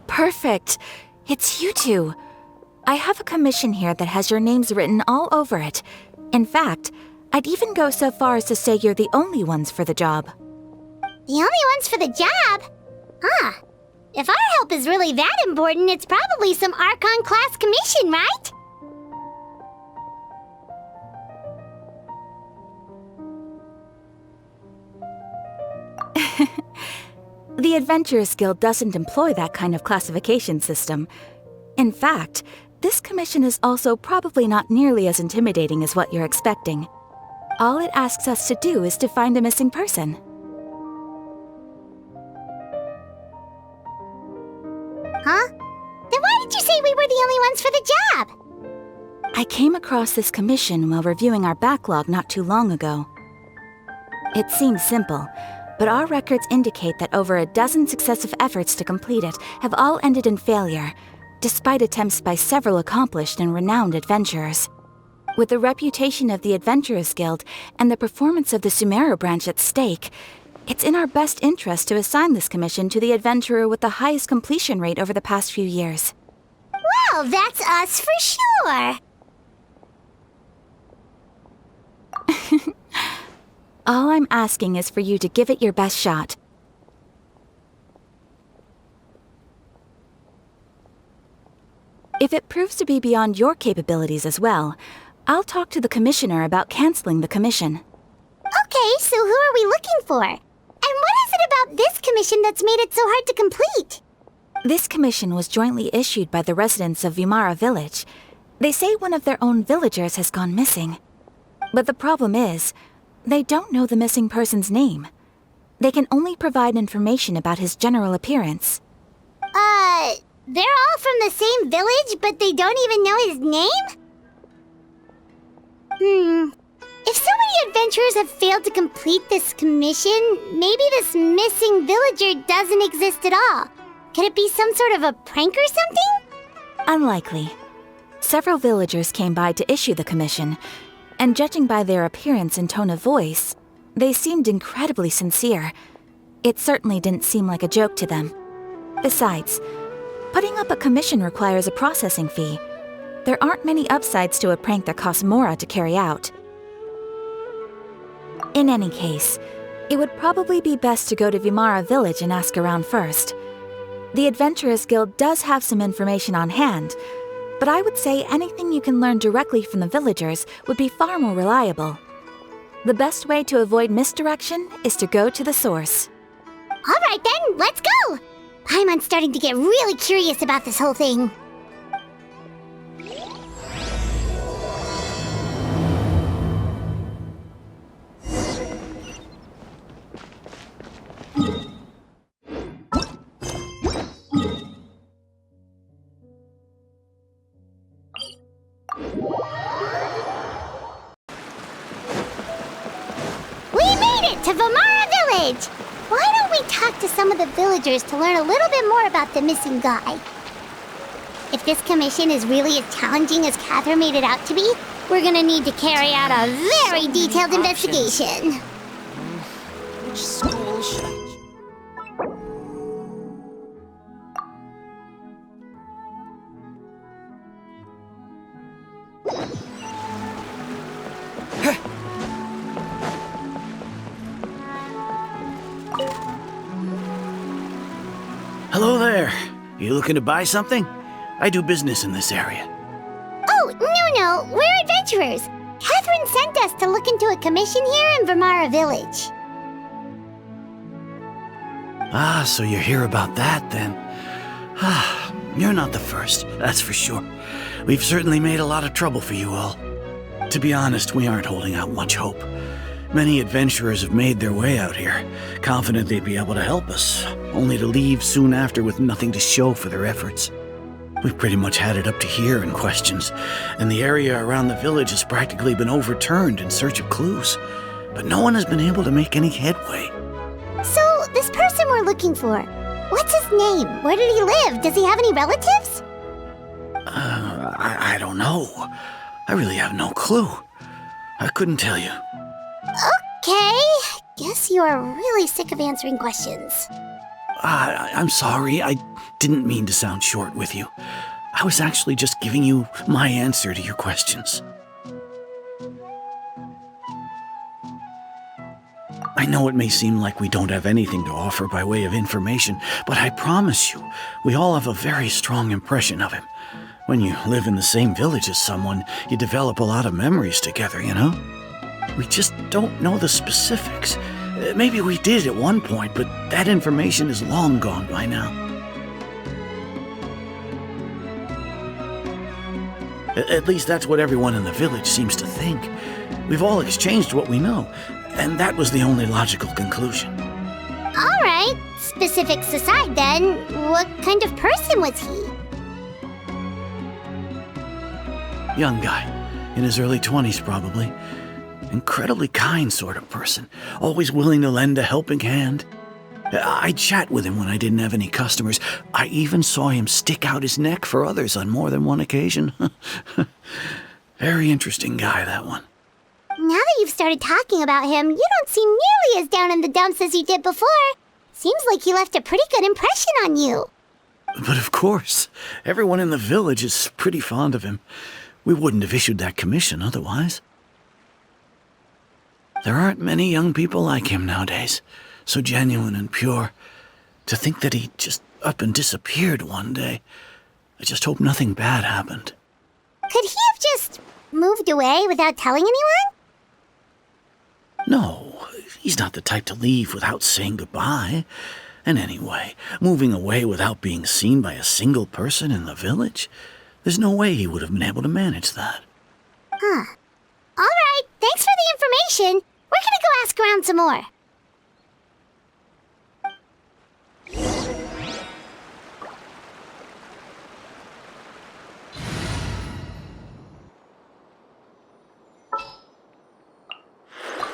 Perfect. It's you two. I have a commission here that has your names written all over it. In fact, I'd even go so far as to say you're the only ones for the job. The only ones for the job? Huh. If our help is really that important, it's probably some Archon-class commission, right? The Adventurers Guild doesn't employ that kind of classification system. In fact, this commission is also probably not nearly as intimidating as what you're expecting. All it asks us to do is to find a missing person. Huh? Then why did you say we were the only ones for the job? I came across this commission while reviewing our backlog not too long ago. It seems simple, but our records indicate that over a dozen successive efforts to complete it have all ended in failure, despite attempts by several accomplished and renowned adventurers. With the reputation of the Adventurers Guild and the performance of the Sumeru branch at stake, it's in our best interest to assign this commission to the adventurer with the highest completion rate over the past few years. Well, that's us for sure! All I'm asking is for you to give it your best shot. If it proves to be beyond your capabilities as well, I'll talk to the commissioner about canceling the commission. Okay, so who are we looking for? And what is it about this commission that's made it so hard to complete? This commission was jointly issued by the residents of Vimara Village. They say one of their own villagers has gone missing. But the problem is, they don't know the missing person's name. They can only provide information about his general appearance. They're all from the same village, but they don't even know his name? If so many adventurers have failed to complete this commission, maybe this missing villager doesn't exist at all. Could it be some sort of a prank or something? Unlikely. Several villagers came by to issue the commission, and judging by their appearance and tone of voice, they seemed incredibly sincere. It certainly didn't seem like a joke to them. Besides, putting up a commission requires a processing fee. There aren't many upsides to a prank that costs Mora to carry out. In any case, it would probably be best to go to Vimara Village and ask around first. The Adventurers Guild does have some information on hand, but I would say anything you can learn directly from the villagers would be far more reliable. The best way to avoid misdirection is to go to the source. All right then, let's go! Paimon's starting to get really curious about this whole thing. To Vimara Village! Why don't we talk to some of the villagers to learn a little bit more about the missing guy? If this commission is really as challenging as Catherine made it out to be, we're gonna need to carry out a very detailed investigation. Which school should I... Hello there. You looking to buy something? I do business in this area. Oh, no, we're adventurers. Catherine sent us to look into a commission here in Vimara Village. Ah, so you're here about that, then. Ah, you're not the first, that's for sure. We've certainly made a lot of trouble for you all. To be honest, we aren't holding out much hope. Many adventurers have made their way out here, confident they'd be able to help us, only to leave soon after with nothing to show for their efforts. We've pretty much had it up to here in questions, and the area around the village has practically been overturned in search of clues. But no one has been able to make any headway. So, this person we're looking for, what's his name? Where did he live? Does he have any relatives? I don't know. I really have no clue. I couldn't tell you. Okay, guess you are really sick of answering questions. I'm sorry, I didn't mean to sound short with you. I was actually just giving you my answer to your questions. I know it may seem like we don't have anything to offer by way of information, but I promise you, we all have a very strong impression of him. When you live in the same village as someone, you develop a lot of memories together, you know? We just don't know the specifics. Maybe we did at one point, but that information is long gone by now. At least that's what everyone in the village seems to think. We've all exchanged what we know, and that was the only logical conclusion. All right, specifics aside then, what kind of person was he? Young guy, in his early 20s probably. Incredibly kind sort of person, always willing to lend a helping hand. I'd chat with him when I didn't have any customers. I even saw him stick out his neck for others on more than one occasion. Very interesting guy, that one. Now that you've started talking about him, you don't seem nearly as down in the dumps as you did before. Seems like he left a pretty good impression on you. But of course, everyone in the village is pretty fond of him. We wouldn't have issued that commission otherwise. There aren't many young people like him nowadays, so genuine and pure. To think that he just up and disappeared one day. I just hope nothing bad happened. Could he have just moved away without telling anyone? No, he's not the type to leave without saying goodbye. And anyway, moving away without being seen by a single person in the village, there's no way he would have been able to manage that. Huh. All right, thanks for the information. We're gonna go ask around some more.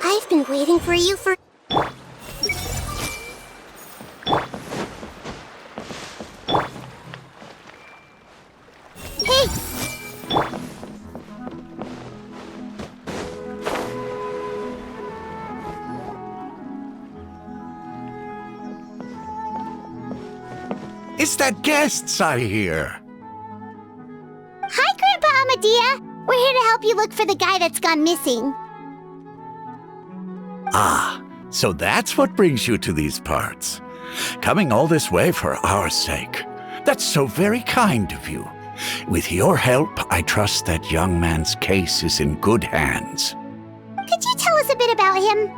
I've been waiting for you for... Hey! It's that guests I hear. Hi, Grandpa Amadea! We're here to help you look for the guy that's gone missing. Ah, so that's what brings you to these parts. Coming all this way for our sake. That's so very kind of you. With your help, I trust that young man's case is in good hands. Could you tell us a bit about him?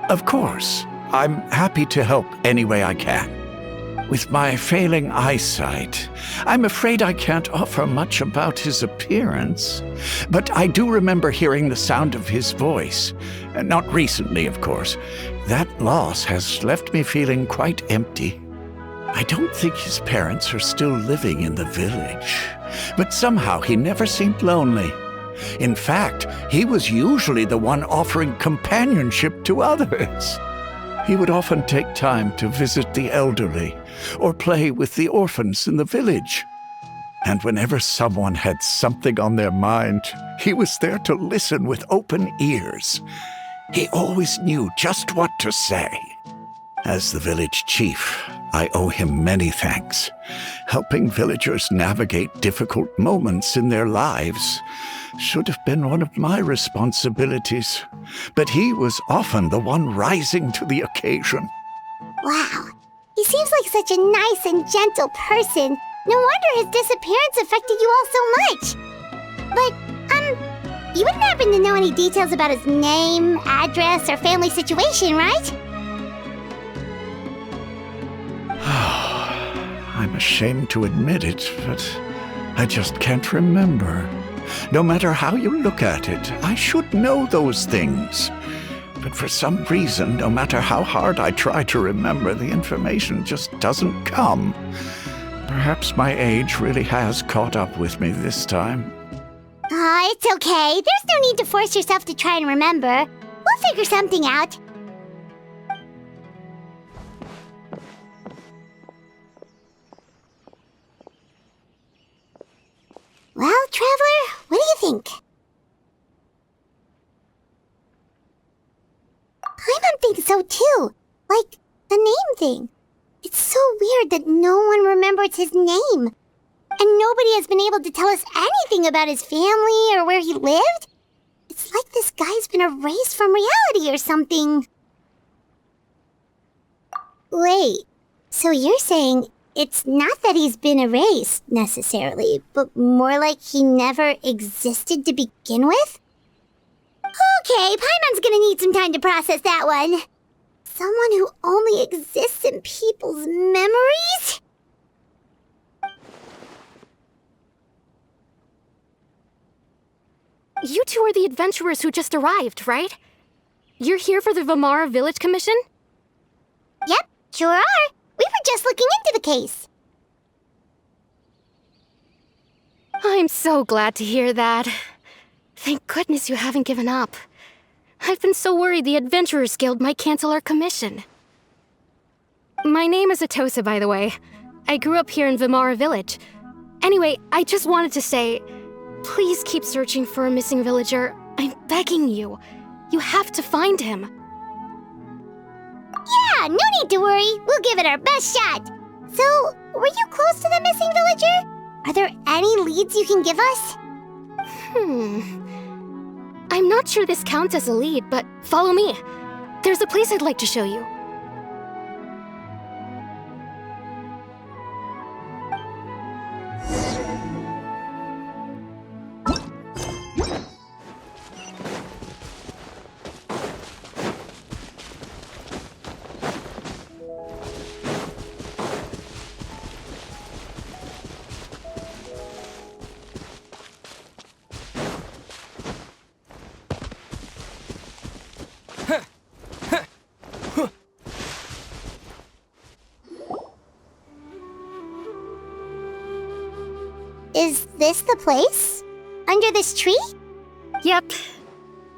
Of course. I'm happy to help any way I can. With my failing eyesight, I'm afraid I can't offer much about his appearance. But I do remember hearing the sound of his voice. Not recently, of course. That loss has left me feeling quite empty. I don't think his parents are still living in the village. But somehow he never seemed lonely. In fact, he was usually the one offering companionship to others. He would often take time to visit the elderly or play with the orphans in the village. And whenever someone had something on their mind, he was there to listen with open ears. He always knew just what to say. As the village chief, I owe him many thanks. Helping villagers navigate difficult moments in their lives should have been one of my responsibilities, but he was often the one rising to the occasion. Wow, he seems like such a nice and gentle person. No wonder his disappearance affected you all so much. But, you wouldn't happen to know any details about his name, address, or family situation, right? I'm ashamed to admit it, but I just can't remember. No matter how you look at it, I should know those things. But for some reason, no matter how hard I try to remember, the information just doesn't come. Perhaps my age really has caught up with me this time. It's okay. There's no need to force yourself to try and remember. We'll figure something out. Well, Traveler, what do you think? Paimon thinks so too. Like, the name thing. It's so weird that no one remembers his name. And nobody has been able to tell us anything about his family or where he lived. It's like this guy's been erased from reality or something. Wait, so you're saying it's not that he's been erased, necessarily, but more like he never existed to begin with? Okay, Paimon's gonna need some time to process that one. Someone who only exists in people's memories? You two are the adventurers who just arrived, right? You're here for the Vamara Village Commission? Yep, sure are. We were just looking into the case. I'm so glad to hear that. Thank goodness you haven't given up. I've been so worried the Adventurers Guild might cancel our commission. My name is Atosa, by the way. I grew up here in Vamara Village. Anyway, I just wanted to say, please keep searching for a missing villager. I'm begging you. You have to find him. Yeah, no need to worry. We'll give it our best shot. So, were you close to the missing villager? Are there any leads you can give us? I'm not sure this counts as a lead, but follow me. There's a place I'd like to show you. Is this the place? Under this tree? Yep.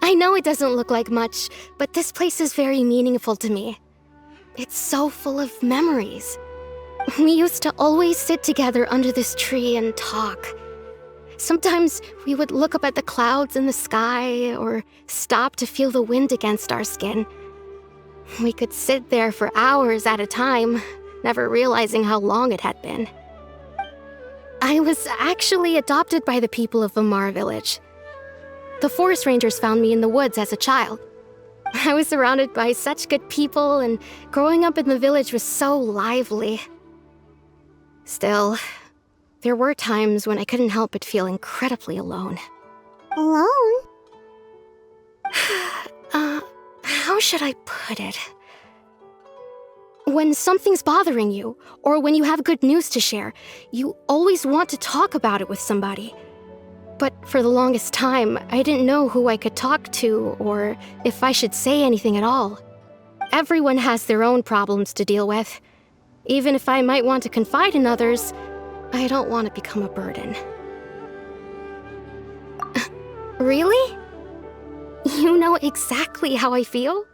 I know it doesn't look like much, but this place is very meaningful to me. It's so full of memories. We used to always sit together under this tree and talk. Sometimes we would look up at the clouds in the sky or stop to feel the wind against our skin. We could sit there for hours at a time, never realizing how long it had been. I was actually adopted by the people of Vamara Village. The forest rangers found me in the woods as a child. I was surrounded by such good people, and growing up in the village was so lively. Still, there were times when I couldn't help but feel incredibly alone. Alone? How should I put it? When something's bothering you, or when you have good news to share, you always want to talk about it with somebody. But for the longest time, I didn't know who I could talk to, or if I should say anything at all. Everyone has their own problems to deal with. Even if I might want to confide in others, I don't want to become a burden. Really? You know exactly how I feel?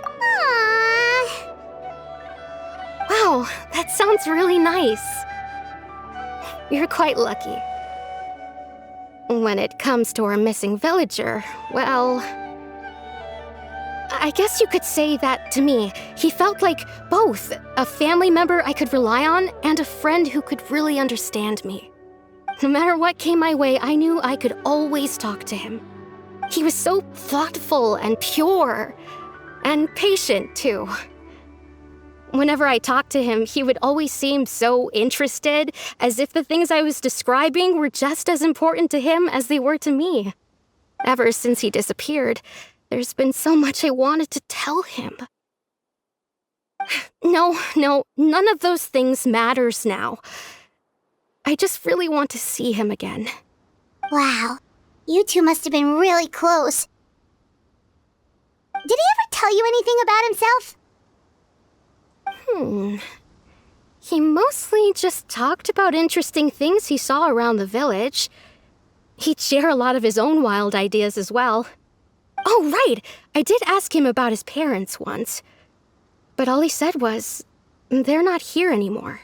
Aww. Wow, that sounds really nice. You're quite lucky. When it comes to our missing villager, well, I guess you could say that to me. He felt like both a family member I could rely on and a friend who could really understand me. No matter what came my way, I knew I could always talk to him. He was so thoughtful and pure, and patient too. Whenever I talked to him, he would always seem so interested, as if the things I was describing were just as important to him as they were to me. Ever since he disappeared, there's been so much I wanted to tell him. No, none of those things matters now. I just really want to see him again. Wow, you two must have been really close. Did he ever tell you anything about himself? He mostly just talked about interesting things he saw around the village. He'd share a lot of his own wild ideas as well. Oh, right! I did ask him about his parents once. But all he said was, they're not here anymore.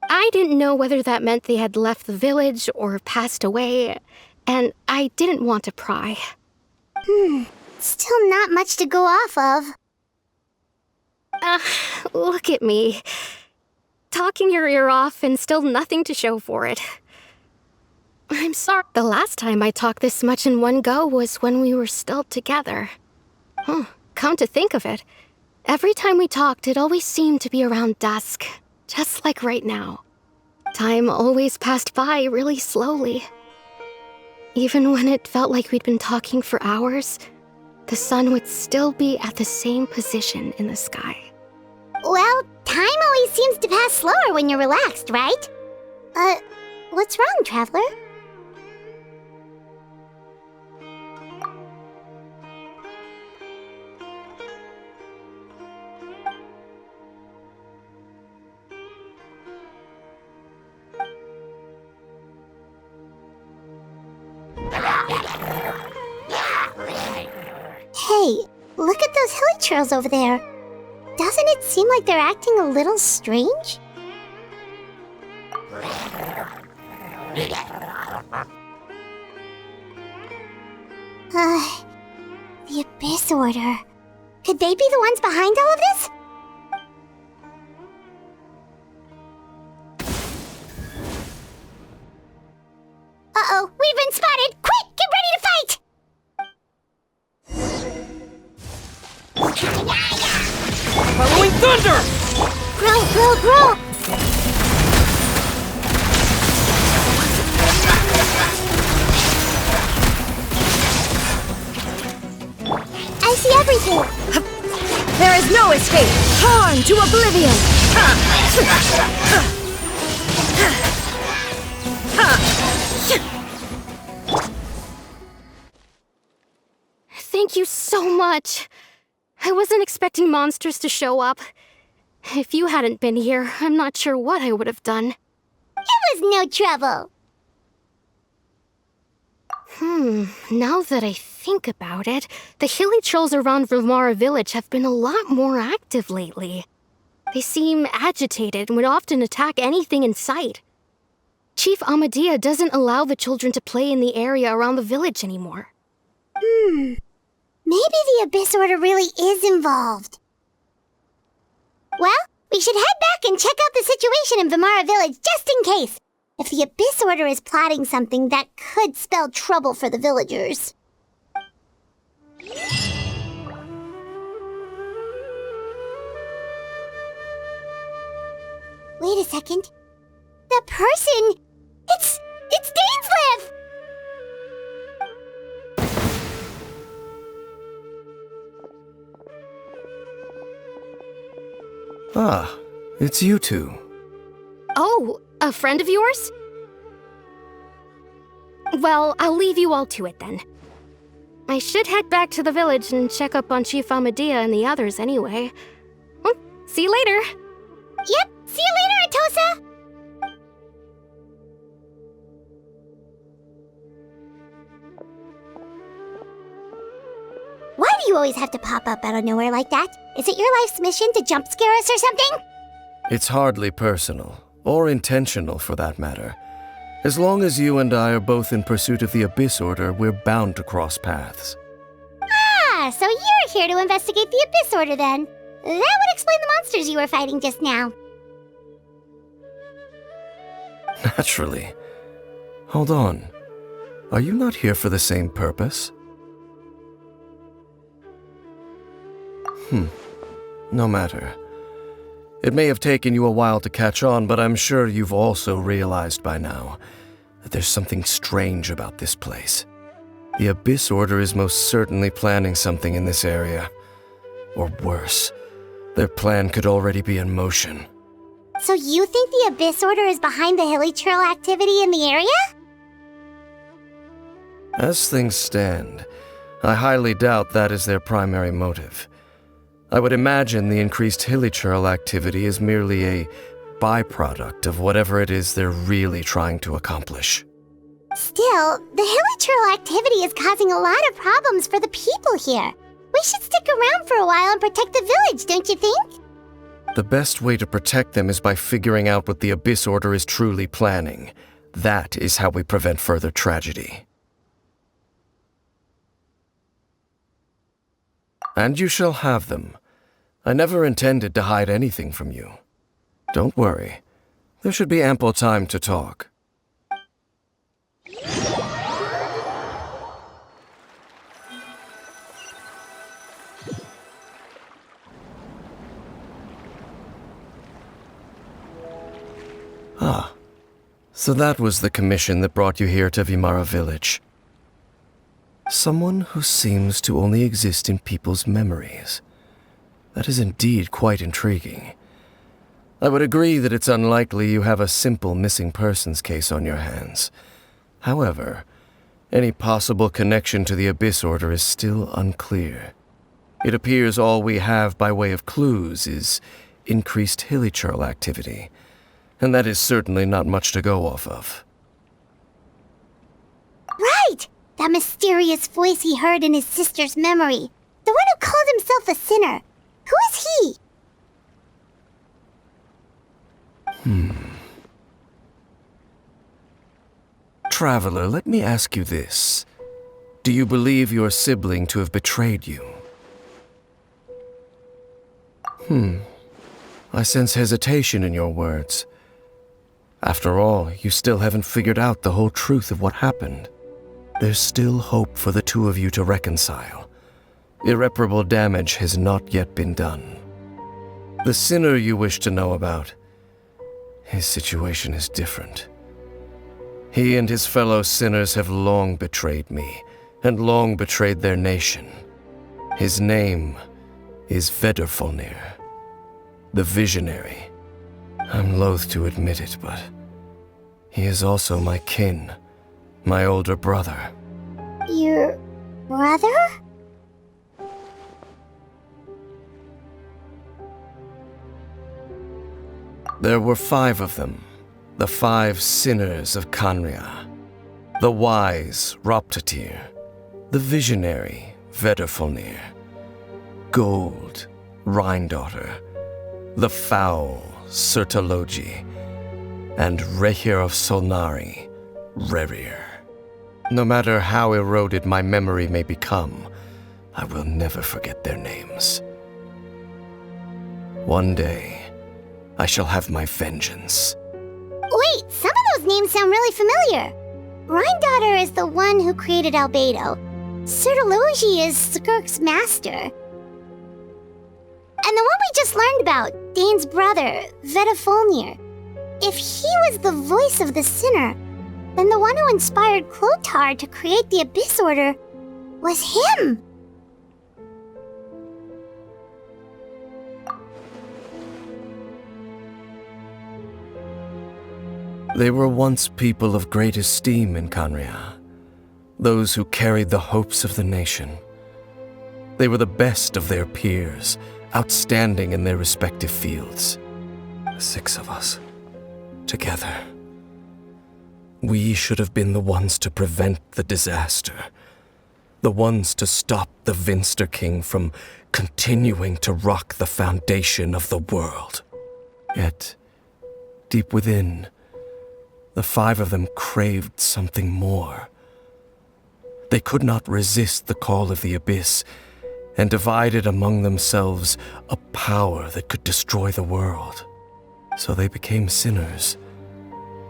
I didn't know whether that meant they had left the village or passed away, and I didn't want to pry. Still not much to go off of. Look at me. Talking your ear off and still nothing to show for it. I'm sorry. The last time I talked this much in one go was when we were still together. Come to think of it, every time we talked, it always seemed to be around dusk, just like right now. Time always passed by really slowly. Even when it felt like we'd been talking for hours, the sun would still be at the same position in the sky. Well, time always seems to pass slower when you're relaxed, right? What's wrong, Traveler? Hey, look at those hilly trails over there. Doesn't it seem like they're acting a little strange? The Abyss Order. Could they be the ones behind all of this? Uh-oh, we've been spotted! Quick, get ready to fight! Following thunder! Grow! I see everything! There is no escape! Torn to oblivion! Thank you so much. I wasn't expecting monsters to show up. If you hadn't been here, I'm not sure what I would have done. It was no trouble! Now that I think about it, the hilly trolls around Vimara village have been a lot more active lately. They seem agitated and would often attack anything in sight. Chief Amadea doesn't allow the children to play in the area around the village anymore. Maybe the Abyss Order really is involved. Well, we should head back and check out the situation in Vimara village just in case. If the Abyss Order is plotting something that could spell trouble for the villagers. Wait a second. The person... It's Dainsleif! Ah, it's you two. Oh, a friend of yours? Well, I'll leave you all to it then. I should head back to the village and check up on Chief Amadea and the others anyway. Well, see you later. Yep, see you later, Atosa! Why do you always have to pop up out of nowhere like that? Is it your life's mission to jump scare us or something? It's hardly personal, or intentional for that matter. As long as you and I are both in pursuit of the Abyss Order, we're bound to cross paths. Ah, so you're here to investigate the Abyss Order then. That would explain the monsters you were fighting just now. Naturally. Hold on. Are you not here for the same purpose? No matter. It may have taken you a while to catch on, but I'm sure you've also realized by now that there's something strange about this place. The Abyss Order is most certainly planning something in this area. Or worse, their plan could already be in motion. So you think the Abyss Order is behind the hilly trail activity in the area? As things stand, I highly doubt that is their primary motive. I would imagine the increased hilichurl activity is merely a byproduct of whatever it is they're really trying to accomplish. Still, the hilichurl activity is causing a lot of problems for the people here. We should stick around for a while and protect the village, don't you think? The best way to protect them is by figuring out what the Abyss Order is truly planning. That is how we prevent further tragedy. And you shall have them. I never intended to hide anything from you. Don't worry. There should be ample time to talk. Ah, so that was the commission that brought you here to Vimara Village. Someone who seems to only exist in people's memories. That is indeed quite intriguing. I would agree that it's unlikely you have a simple missing persons case on your hands. However, any possible connection to the Abyss Order is still unclear. It appears all we have by way of clues is increased hilichurl activity, and that is certainly not much to go off of. Right! That mysterious voice he heard in his sister's memory. The one who called himself a sinner. Who is he? Traveler, let me ask you this. Do you believe your sibling to have betrayed you? I sense hesitation in your words. After all, you still haven't figured out the whole truth of what happened. There's still hope for the two of you to reconcile. Irreparable damage has not yet been done. The sinner you wish to know about, his situation is different. He and his fellow sinners have long betrayed me, and long betrayed their nation. His name is Vedrfolnir, the Visionary. I'm loath to admit it, but he is also my kin, my older brother. Your brother? There were 5 of them, the 5 sinners of Kanria. The wise, Roptatir. The visionary, Vedrfolnir. Gold, Rhine-daughter. The foul, Sertologi. And Rehir of Solnari, Rerir. No matter how eroded my memory may become, I will never forget their names. One day, I shall have my vengeance. Wait, some of those names sound really familiar. Rhine-daughter is the one who created Albedo. Sertologi is Skirk's master. And the one we just learned about, Dane's brother, Vedrfolnir. If he was the voice of the sinner, then the one who inspired Clothar to create the Abyss Order was him. They were once people of great esteem in Kanria, those who carried the hopes of the nation. They were the best of their peers, outstanding in their respective fields. The 6 of us, together. We should have been the ones to prevent the disaster, the ones to stop the Vinster King from continuing to rock the foundation of the world. Yet, deep within, the 5 of them craved something more. They could not resist the call of the Abyss, and divided among themselves a power that could destroy the world. So they became sinners,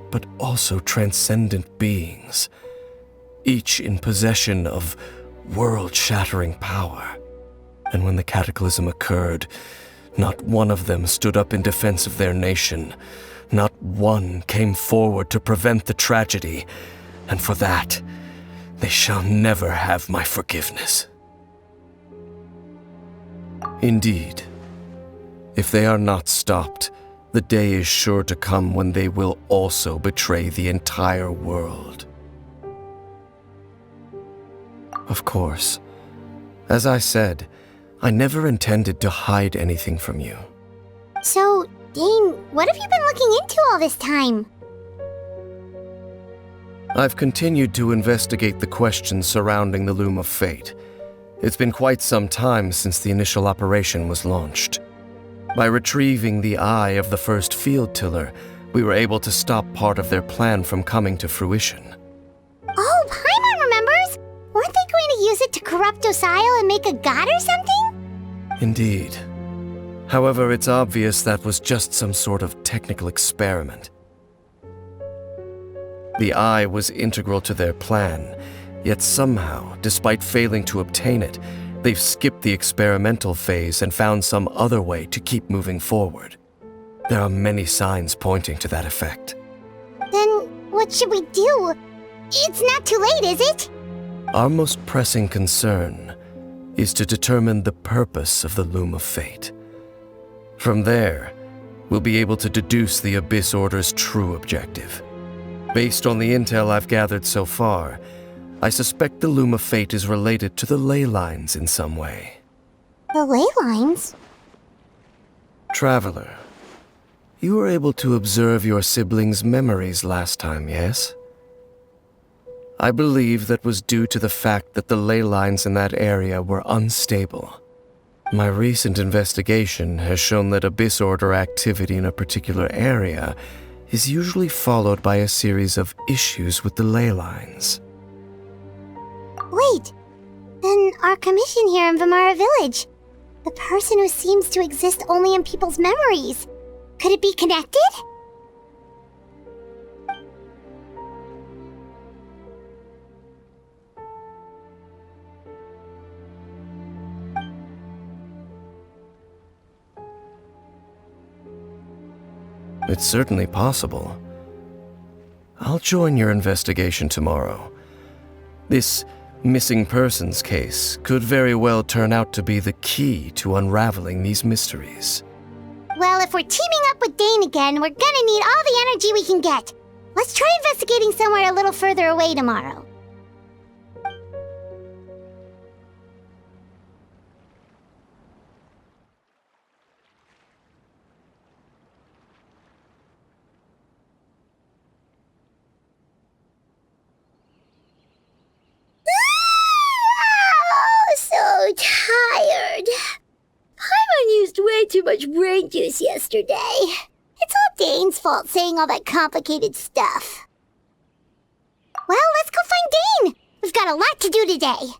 but also transcendent beings, each in possession of world-shattering power. And when the cataclysm occurred, not one of them stood up in defense of their nation. Not one came forward to prevent the tragedy, and for that, they shall never have my forgiveness. Indeed, if they are not stopped, the day is sure to come when they will also betray the entire world. Of course, as I said, I never intended to hide anything from you. So, Dane, what have you been looking into all this time? I've continued to investigate the questions surrounding the Loom of Fate. It's been quite some time since the initial operation was launched. By retrieving the eye of the first field tiller, we were able to stop part of their plan from coming to fruition. Oh, Paimon remembers! Weren't they going to use it to corrupt Osial and make a god or something? Indeed. However, it's obvious that was just some sort of technical experiment. The eye was integral to their plan, yet somehow, despite failing to obtain it, they've skipped the experimental phase and found some other way to keep moving forward. There are many signs pointing to that effect. Then, what should we do? It's not too late, is it? Our most pressing concern is to determine the purpose of the Loom of Fate. From there, we'll be able to deduce the Abyss Order's true objective. Based on the intel I've gathered so far, I suspect the Loom of Fate is related to the ley lines in some way. The ley lines? Traveler, you were able to observe your siblings' memories last time, yes? I believe that was due to the fact that the ley lines in that area were unstable. My recent investigation has shown that Abyss Order activity in a particular area is usually followed by a series of issues with the ley lines. Wait, then our commission here in Vimara Village, the person who seems to exist only in people's memories, could it be connected? It's certainly possible. I'll join your investigation tomorrow. This missing persons case could very well turn out to be the key to unraveling these mysteries. Well, if we're teaming up with Dane again, we're gonna need all the energy we can get. Let's try investigating somewhere a little further away tomorrow. Tired. Paimon used way too much brain juice yesterday. It's all Dane's fault saying all that complicated stuff. Well, let's go find Dane. We've got a lot to do today.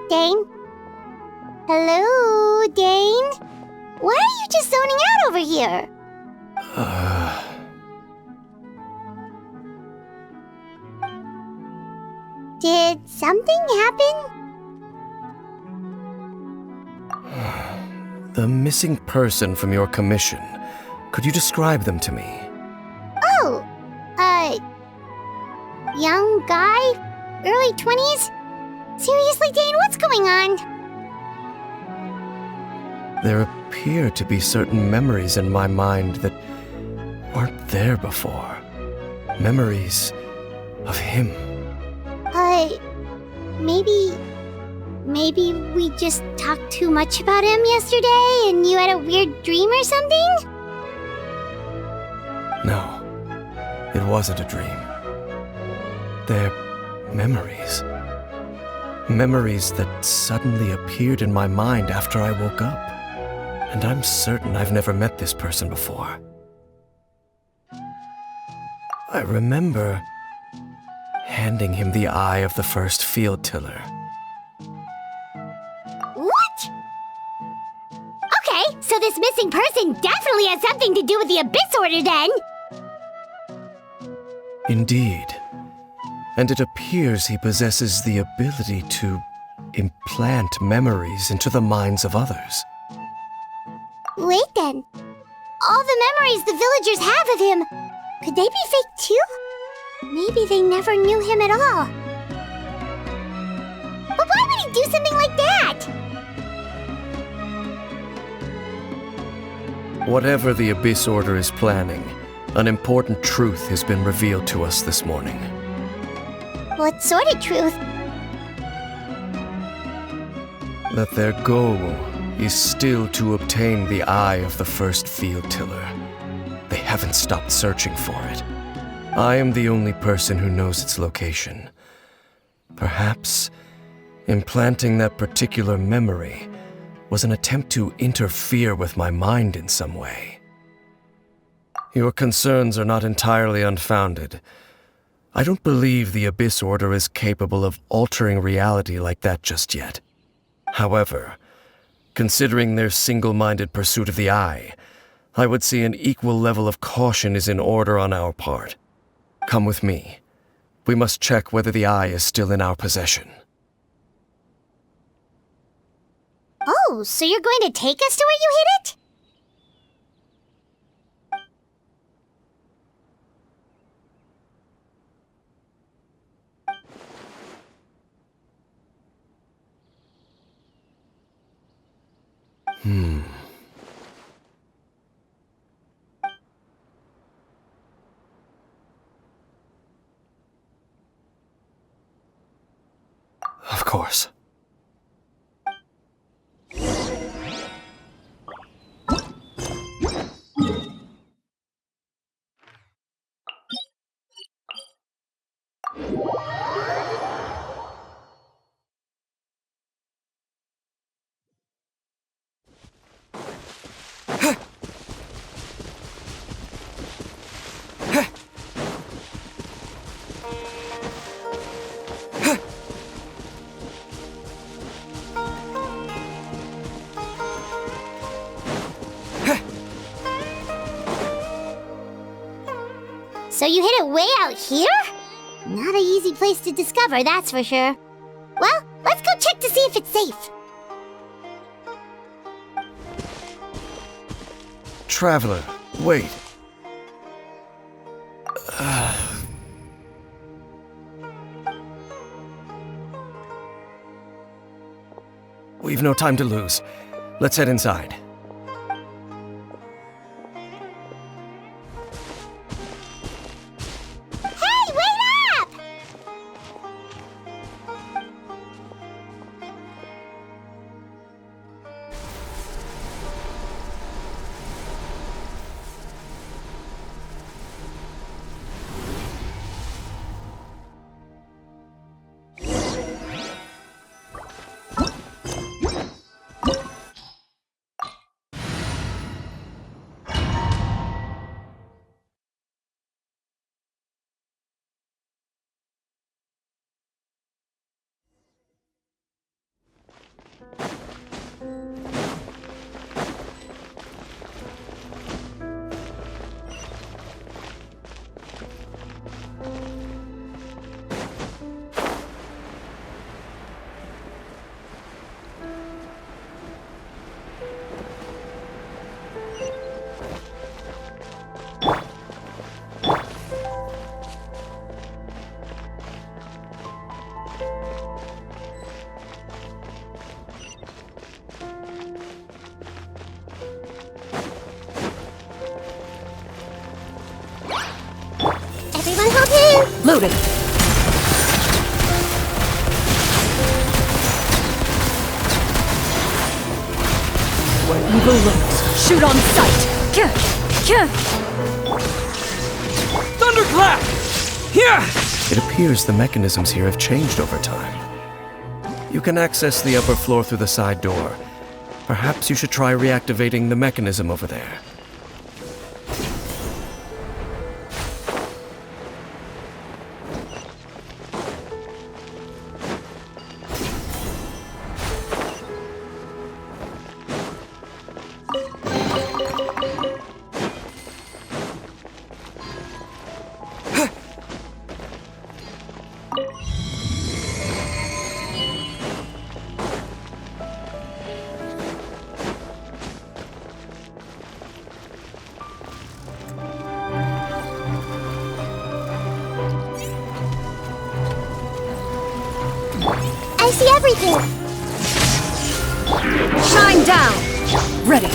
Dane? Hello, Dane? Why are you just zoning out over here? Did something happen? The missing person from your commission. Could you describe them to me? Oh, young guy? Early 20s? Seriously, Dane, what's going on? There appear to be certain memories in my mind that weren't there before. Memories of him. Maybe we just talked too much about him yesterday and you had a weird dream or something? No, it wasn't a dream. They're memories. Memories that suddenly appeared in my mind after I woke up. And I'm certain I've never met this person before. I remember handing him the eye of the first field tiller. What? Okay, so this missing person definitely has something to do with the Abyss Order then! Indeed. And it appears he possesses the ability to implant memories into the minds of others. Wait then. All the memories the villagers have of him, could they be fake too? Maybe they never knew him at all. something like that? Whatever the Abyss Order is planning, an important truth has been revealed to us this morning. What sort of truth? That their goal is still to obtain the eye of the first field tiller. They haven't stopped searching for it. I am the only person who knows its location. Perhaps implanting that particular memory was an attempt to interfere with my mind in some way. Your concerns are not entirely unfounded. I don't believe the Abyss Order is capable of altering reality like that just yet. However, considering their single-minded pursuit of the eye, I would say an equal level of caution is in order on our part. Come with me. We must check whether the eye is still in our possession. Oh, so you're going to take us to where you hid it? Of course. So you hid it way out here? Not an easy place to discover, that's for sure. Well, let's go check to see if it's safe. Traveler, wait. We've no time to lose. Let's head inside. Hey, wait up! Everyone hold hands! Loaded. Where evil lurks, shoot on sight. Thunderclap! Here! It appears the mechanisms here have changed over time. You can access the upper floor through the side door. Perhaps you should try reactivating the mechanism over there. I see everything! One down. Ready.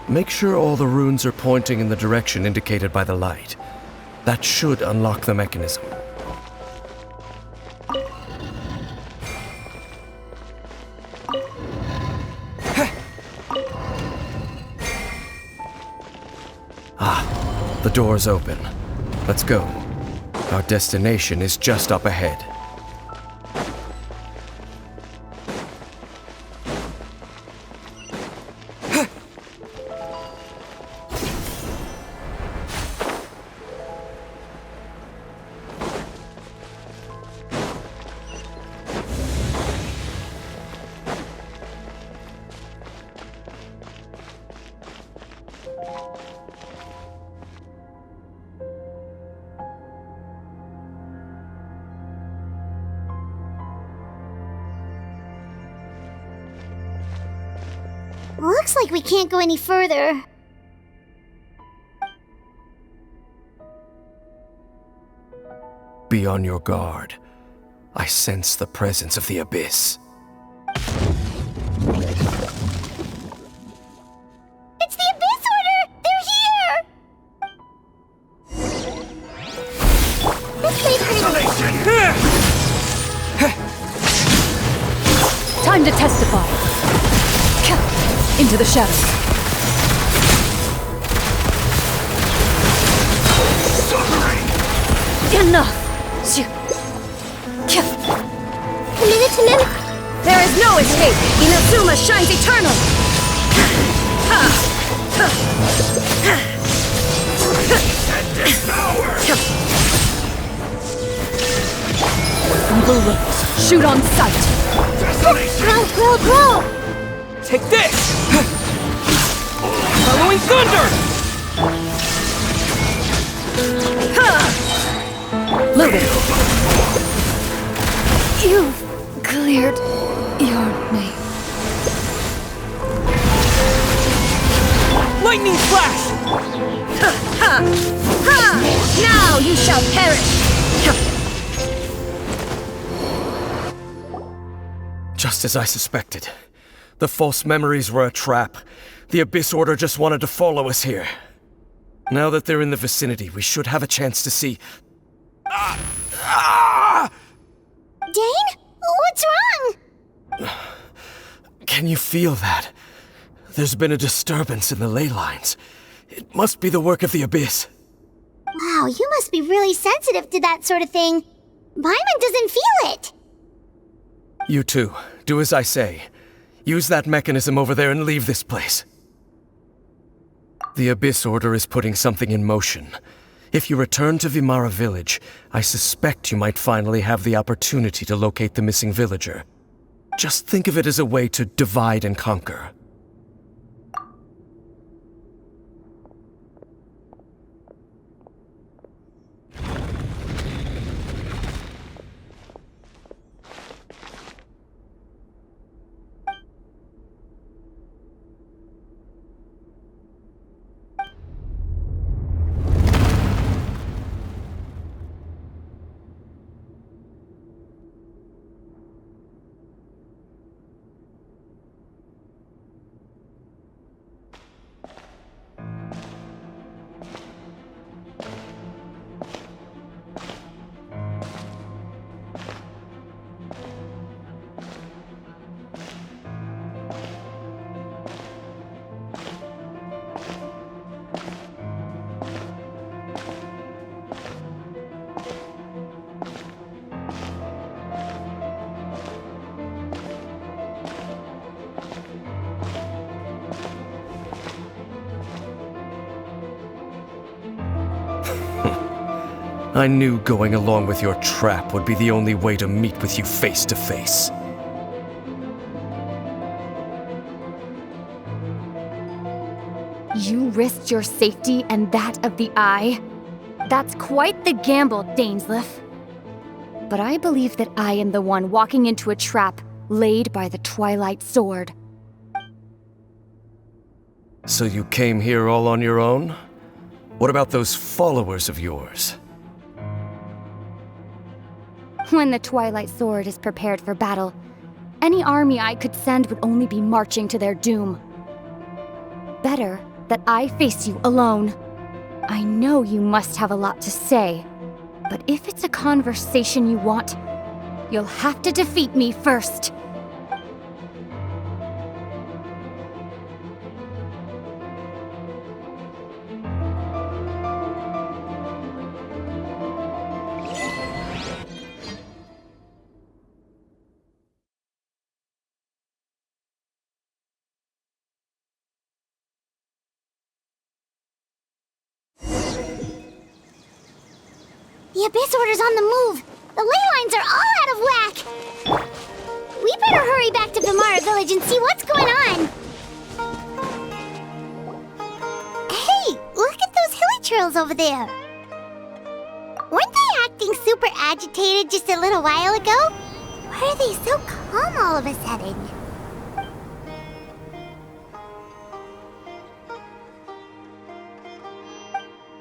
Make sure all the runes are pointing in the direction indicated by the light. That should unlock the mechanism. The door's open. Let's go. Our destination is just up ahead. Looks like we can't go any further. Be on your guard. I sense the presence of the Abyss. It's the Abyss Order! They're here! This place Time to testify. Into the shadows. Enough! There is no escape! Inazuma shines eternal! From blue rose, shoot on sight! Grow! Take this! Following thunder! Loaded! You've cleared your name. Lightning flash! Now you shall perish! Just as I suspected. The false memories were a trap. The Abyss Order just wanted to follow us here. Now that they're in the vicinity, we should have a chance to see... Dane? What's wrong? Can you feel that? There's been a disturbance in the ley lines. It must be the work of the Abyss. Wow, you must be really sensitive to that sort of thing. Paimon doesn't feel it. You too. Do as I say. Use that mechanism over there and leave this place. The Abyss Order is putting something in motion. If you return to Vimara Village, I suspect you might finally have the opportunity to locate the missing villager. Just think of it as a way to divide and conquer. I knew going along with your trap would be the only way to meet with you face to face. You risked your safety and that of the Eye? That's quite the gamble, Dainsleif. But I believe that I am the one walking into a trap laid by the Twilight Sword. So you came here all on your own? What about those followers of yours? When the Twilight Sword is prepared for battle, any army I could send would only be marching to their doom. Better that I face you alone. I know you must have a lot to say, but if it's a conversation you want, you'll have to defeat me first. The Abyss Order's on the move! The ley lines are all out of whack! We better hurry back to Vimara Village and see what's going on! Hey! Look at those hilly churls over there! Weren't they acting super agitated just a little while ago? Why are they so calm all of a sudden?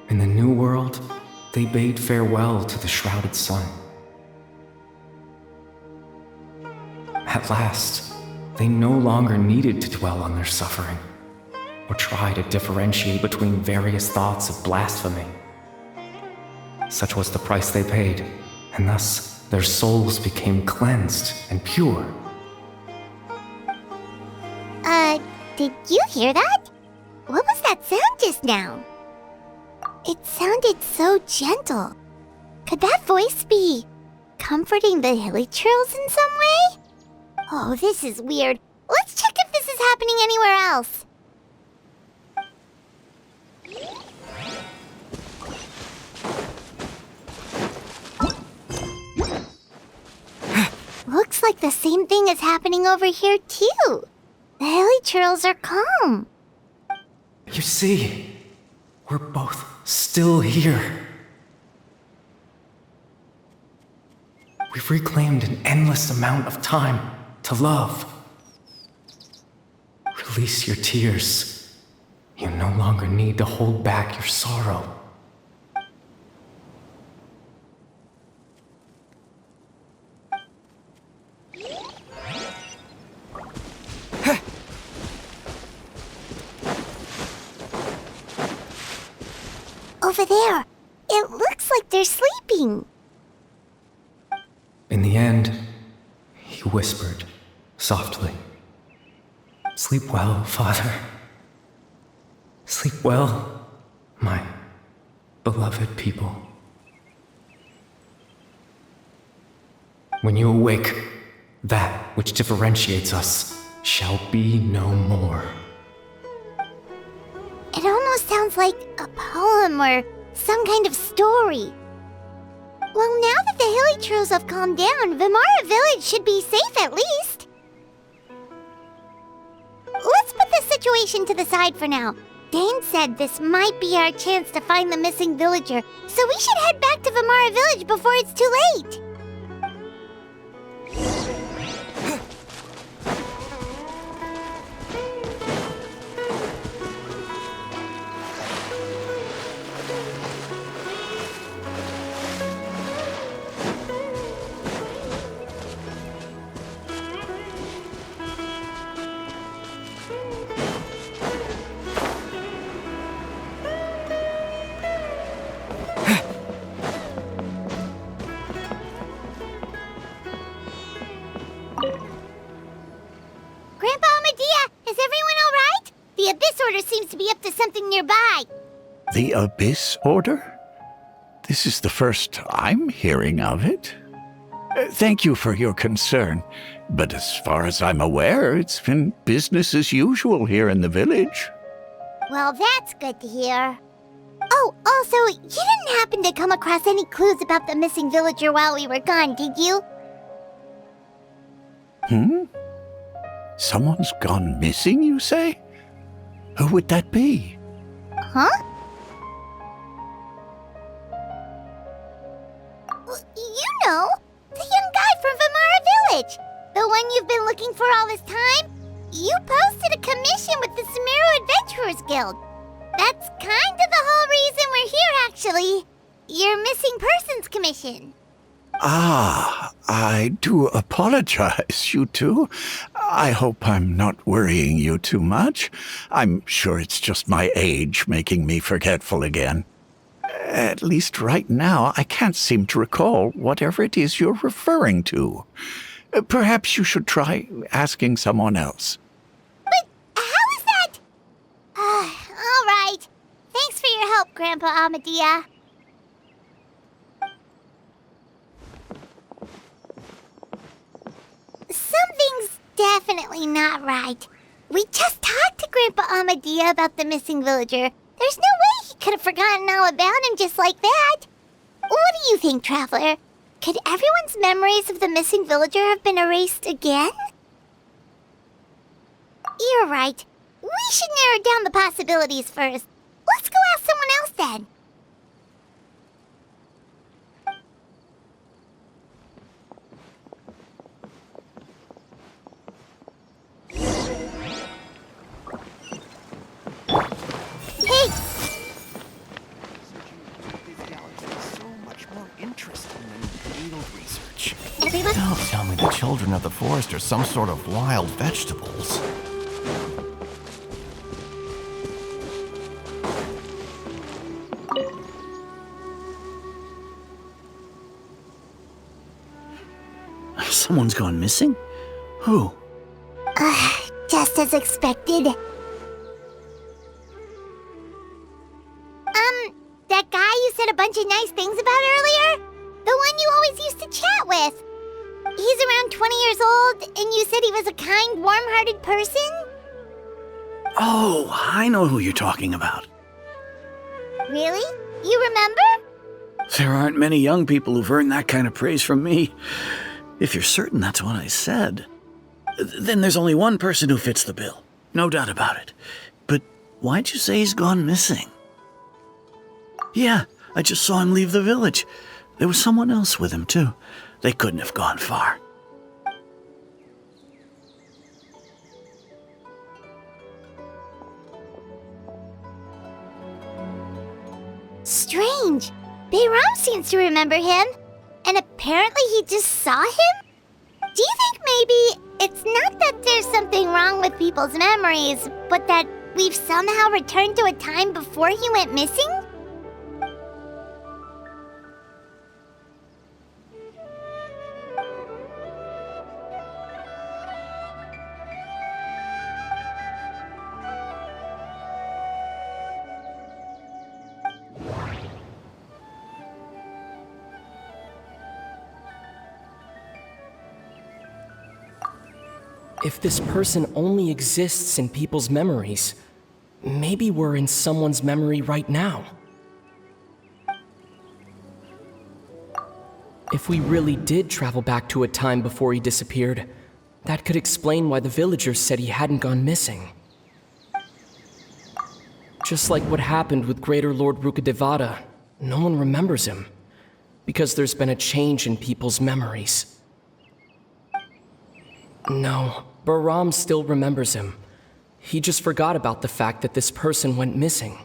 In the New World, they bade farewell to the shrouded sun. At last, they no longer needed to dwell on their suffering, or try to differentiate between various thoughts of blasphemy. Such was the price they paid, and thus their souls became cleansed and pure. Did you hear that? What was that sound just now? It sounded so gentle. Could that voice be comforting the hilly churls in some way? Oh, this is weird. Let's check if this is happening anywhere else. Looks like the same thing is happening over here too. The hilly churls are calm. You see, we're both still here. We've reclaimed an endless amount of time to love. Release your tears. You no longer need to hold back your sorrow. Over there. It looks like they're sleeping. In the end, he whispered softly, "Sleep well, Father. Sleep well, my beloved people. When you awake, that which differentiates us shall be no more." It almost sounds like a poem or some kind of story. Well, now that the hilly churls have calmed down, Vimara Village should be safe at least. Let's put this situation to the side for now. Dane said this might be our chance to find the missing villager, so we should head back to Vimara Village before it's too late. The Abyss Order seems to be up to something nearby. The Abyss Order? This is the first I'm hearing of it. Thank you for your concern, but as far as I'm aware, it's been business as usual here in the village. Well, that's good to hear. Oh, also, you didn't happen to come across any clues about the missing villager while we were gone, did you? Someone's gone missing, you say? Who would that be? Huh? You know, the young guy from Vamara Village. The one you've been looking for all this time. You posted a commission with the Sumeru Adventurers Guild. That's kind of the whole reason we're here, actually. Your missing persons commission. Ah, I do apologize, you two. I hope I'm not worrying you too much. I'm sure it's just my age making me forgetful again. At least right now, I can't seem to recall whatever it is you're referring to. Perhaps you should try asking someone else. But how is that? All right. Thanks for your help, Grandpa Amadia. Something's definitely not right. We just talked to Grandpa Amadia about the missing villager. There's no way he could have forgotten all about him just like that. What do you think, Traveler? Could everyone's memories of the missing villager have been erased again? You're right. We should narrow down the possibilities first. Let's go ask someone else then. Hey! Everyone? Don't tell me the children of the forest are some sort of wild vegetables. Someone's gone missing? Who? Just as expected. That guy you said a bunch of nice things about earlier? The one you always used to chat with. He's around 20 years old, and you said he was a kind, warm-hearted person? Oh, I know who you're talking about. Really? You remember? There aren't many young people who've earned that kind of praise from me. If you're certain that's what I said, then there's only one person who fits the bill. No doubt about it. But why'd you say he's gone missing? Yeah, I just saw him leave the village. There was someone else with him, too. They couldn't have gone far. Strange. Bayram seems to remember him. And apparently he just saw him? Do you think maybe it's not that there's something wrong with people's memories, but that we've somehow returned to a time before he went missing? If this person only exists in people's memories, maybe we're in someone's memory right now. If we really did travel back to a time before he disappeared, that could explain why the villagers said he hadn't gone missing. Just like what happened with Greater Lord Rukadevada, no one remembers him, because there's been a change in people's memories. No, Bahram still remembers him. He just forgot about the fact that this person went missing.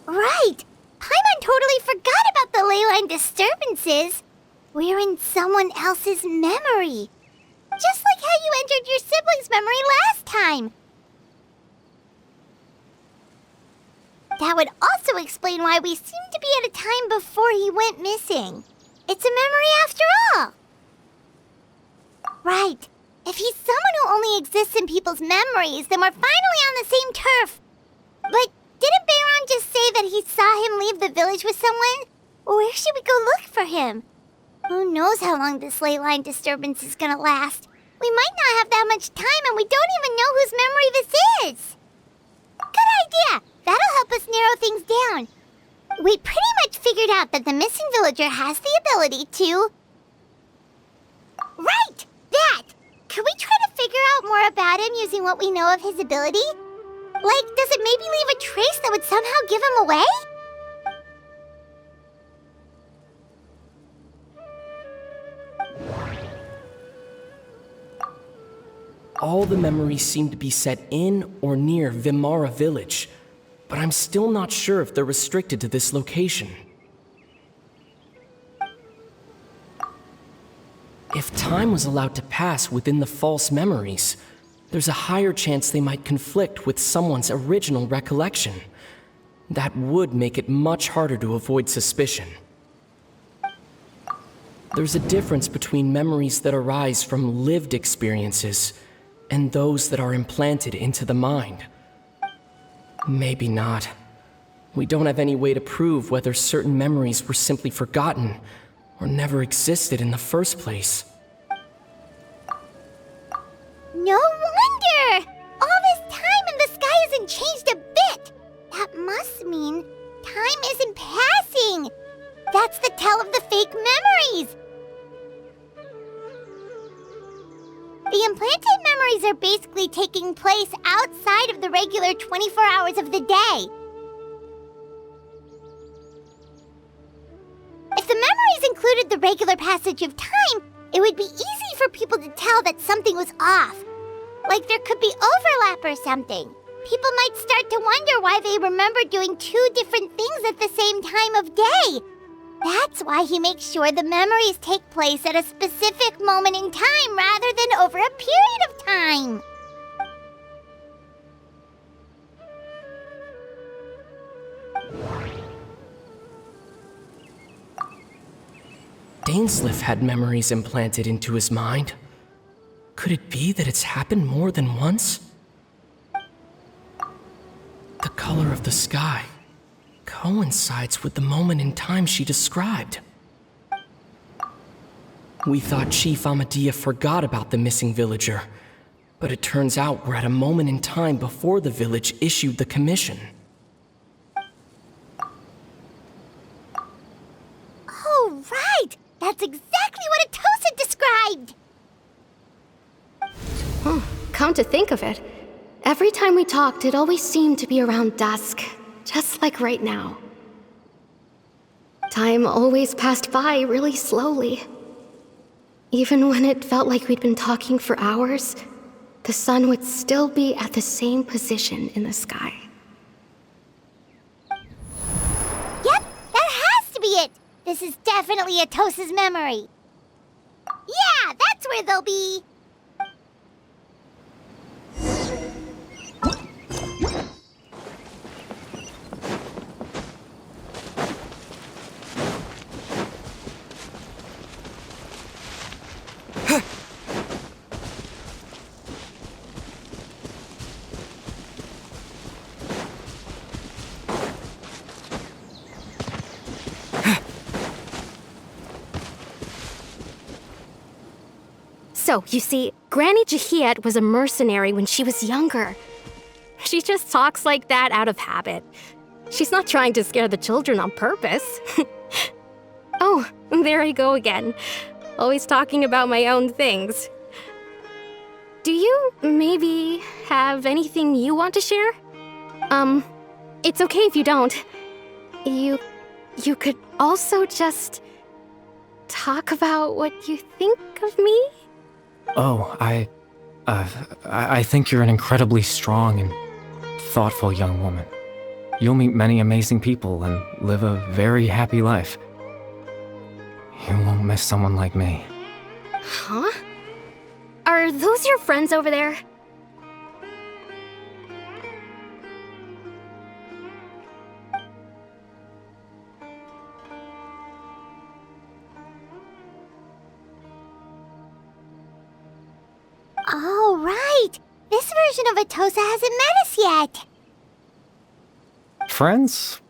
Right! Paimon totally forgot about the ley line disturbances. We're in someone else's memory. Just like how you entered your sibling's memory last time. That would also explain why we seem to be at a time before he went missing. It's a memory after all. Right. If he's someone who only exists in people's memories, then we're finally on the same turf. But didn't Bayron just say that he saw him leave the village with someone? Where should we go look for him? Who knows how long this ley line disturbance is gonna last? We might not have that much time, and we don't even know whose memory this is. Good idea! That'll help us narrow things down. We pretty much figured out that the missing villager has the ability to... Right! That! Could we try to figure out more about him using what we know of his ability? Like, does it maybe leave a trace that would somehow give him away? All the memories seem to be set in or near Vimara village, but I'm still not sure if they're restricted to this location. If time was allowed to pass within the false memories, there's a higher chance they might conflict with someone's original recollection. That would make it much harder to avoid suspicion. There's a difference between memories that arise from lived experiences and those that are implanted into the mind. Maybe not. We don't have any way to prove whether certain memories were simply forgotten or never existed in the first place. No wonder! All this time and the sky hasn't changed a bit! That must mean time isn't passing! That's the tell of the fake memories! The implanted memories are basically taking place outside of the regular 24 hours of the day. If the memories included the regular passage of time, it would be easy for people to tell that something was off. Like there could be overlap or something. People might start to wonder why they remember doing two different things at the same time of day. That's why he makes sure the memories take place at a specific moment in time rather than over a period of time. Dainsleif had memories implanted into his mind. Could it be that it's happened more than once? The color of the sky coincides with the moment in time she described. We thought Chief Amadea forgot about the missing villager, but it turns out we're at a moment in time before the village issued the commission. Oh, right! That's exactly what Atosa described! Come to think of it, every time we talked, it always seemed to be around dusk, just like right now. Time always passed by really slowly. Even when it felt like we'd been talking for hours, the sun would still be at the same position in the sky. Yep, that has to be it! This is definitely Atosa's memory. Yeah, that's where they'll be! So, you see, Granny Jahiet was a mercenary when she was younger. She just talks like that out of habit. She's not trying to scare the children on purpose. Oh, there I go again. Always talking about my own things. Do you maybe have anything you want to share? It's okay if you don't. You could also just talk about what you think of me? Oh, I think you're an incredibly strong and thoughtful young woman. You'll meet many amazing people and live a very happy life. You won't miss someone like me. Huh? Are those your friends over there? Oh, right! This version of Atosa hasn't met us yet! Friends?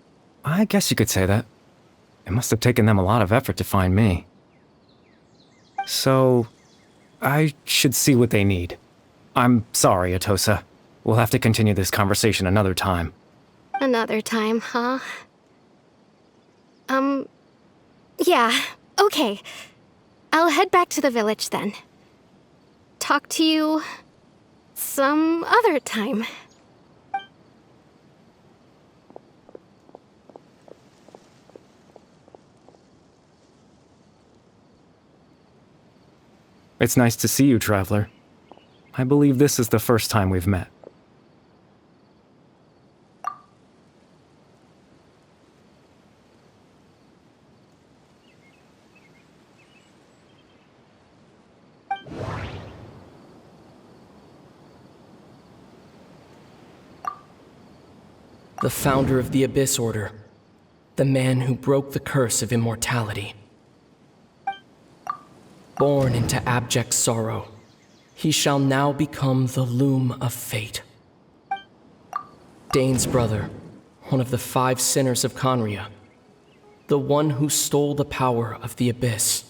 I guess you could say that. It must have taken them a lot of effort to find me. So, I should see what they need. I'm sorry, Atosa. We'll have to continue this conversation another time. Another time, huh? Yeah, okay. I'll head back to the village then. Talk to you some other time. It's nice to see you, Traveler. I believe this is the first time we've met. The founder of the Abyss Order. The man who broke the curse of immortality. Born into abject sorrow, he shall now become the Loom of Fate. Dane's brother, one of the 5 sinners of Conria. The one who stole the power of the Abyss.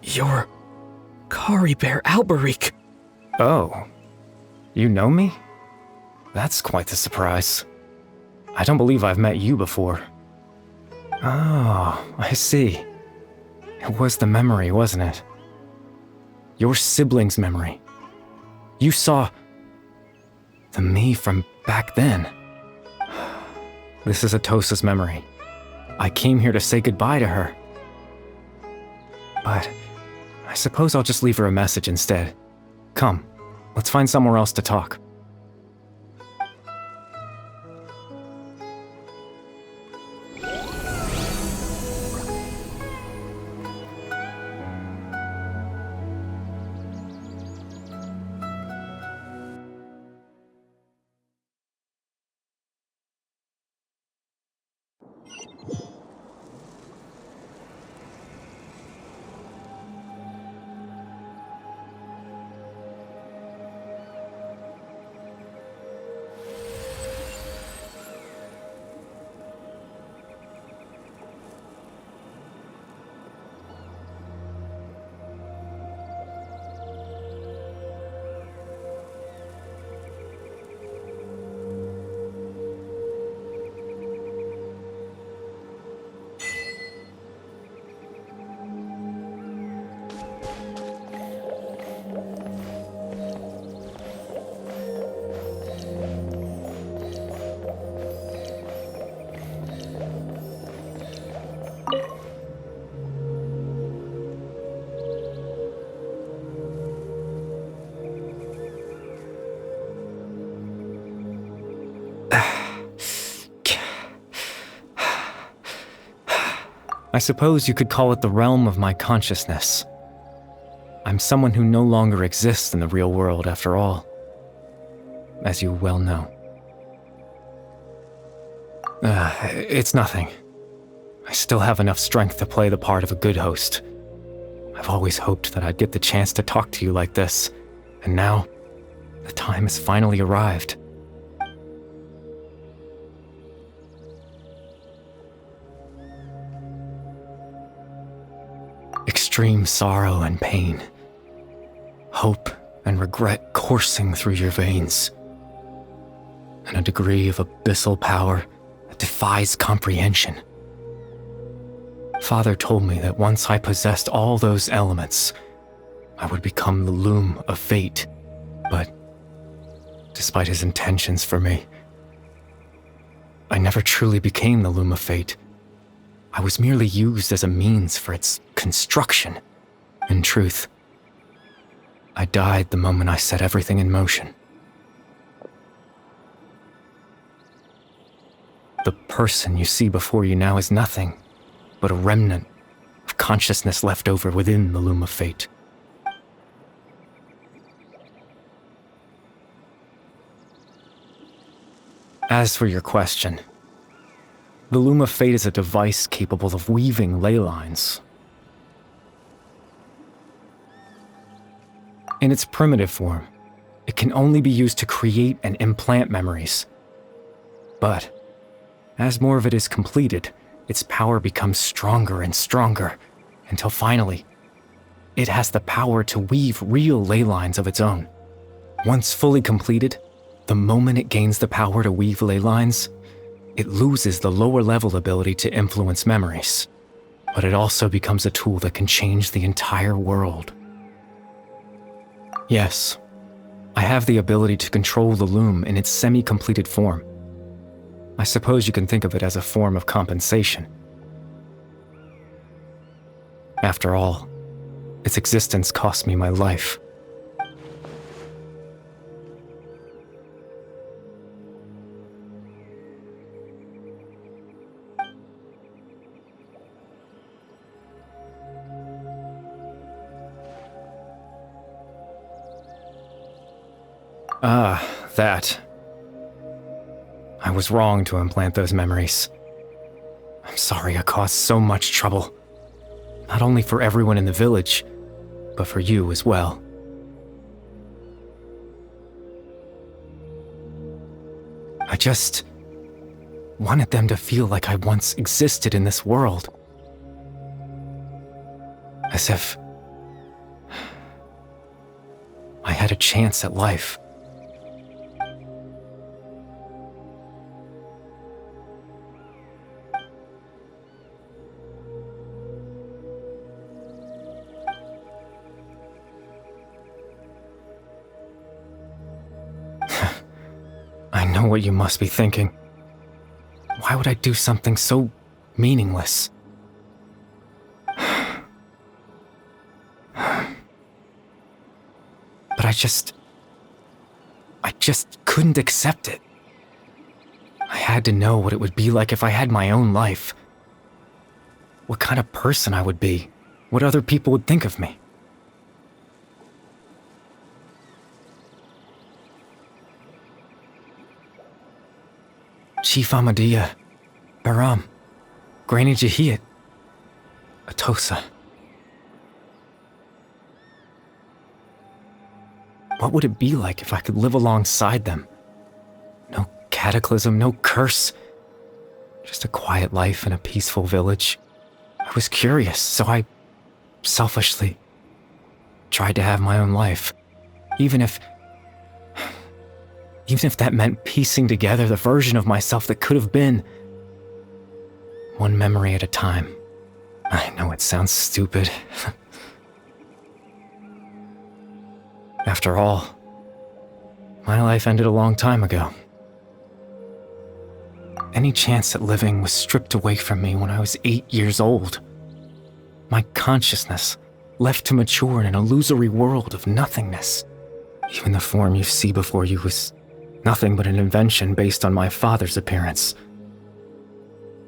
You're Kari Bear Alberich. Oh. You know me? That's quite the surprise. I don't believe I've met you before. Oh, I see. It was the memory, wasn't it? Your sibling's memory. You saw the me from back then. This is Atosa's memory. I came here to say goodbye to her. But I suppose I'll just leave her a message instead. Come. Let's find somewhere else to talk. I suppose you could call it the realm of my consciousness. I'm someone who no longer exists in the real world, after all, as you well know. It's nothing. I still have enough strength to play the part of a good host. I've always hoped that I'd get the chance to talk to you like this, and now, the time has finally arrived. Extreme sorrow and pain, hope and regret coursing through your veins, and a degree of abyssal power that defies comprehension. Father told me that once I possessed all those elements, I would become the Loom of Fate, but despite his intentions for me, I never truly became the Loom of Fate. I was merely used as a means for its construction. In truth, I died the moment I set everything in motion. The person you see before you now is nothing but a remnant of consciousness left over within the Loom of Fate. As for your question, the Loom of Fate is a device capable of weaving ley lines. In its primitive form, it can only be used to create and implant memories. But, as more of it is completed, its power becomes stronger and stronger, until finally, it has the power to weave real ley lines of its own. Once fully completed, the moment it gains the power to weave ley lines, it loses the lower level ability to influence memories. But it also becomes a tool that can change the entire world. Yes, I have the ability to control the loom in its semi-completed form. I suppose you can think of it as a form of compensation. After all, its existence cost me my life. Ah, that. I was wrong to implant those memories. I'm sorry I caused so much trouble. Not only for everyone in the village, but for you as well. I just wanted them to feel like I once existed in this world. As if I had a chance at life. I know what you must be thinking. Why would I do something so meaningless? But I just couldn't accept it. I had to know what it would be like if I had my own life. What kind of person I would be. What other people would think of me. Chief Ahmadiyya, Baram, Granny Jahiyat, Atosa. What would it be like if I could live alongside them? No cataclysm, no curse. Just a quiet life in a peaceful village. I was curious, so I selfishly tried to have my own life. Even if that meant piecing together the version of myself that could have been. One memory at a time. I know it sounds stupid. After all, my life ended a long time ago. Any chance at living was stripped away from me when I was 8 years old. My consciousness left to mature in an illusory world of nothingness. Even the form you see before you was nothing but an invention based on my father's appearance.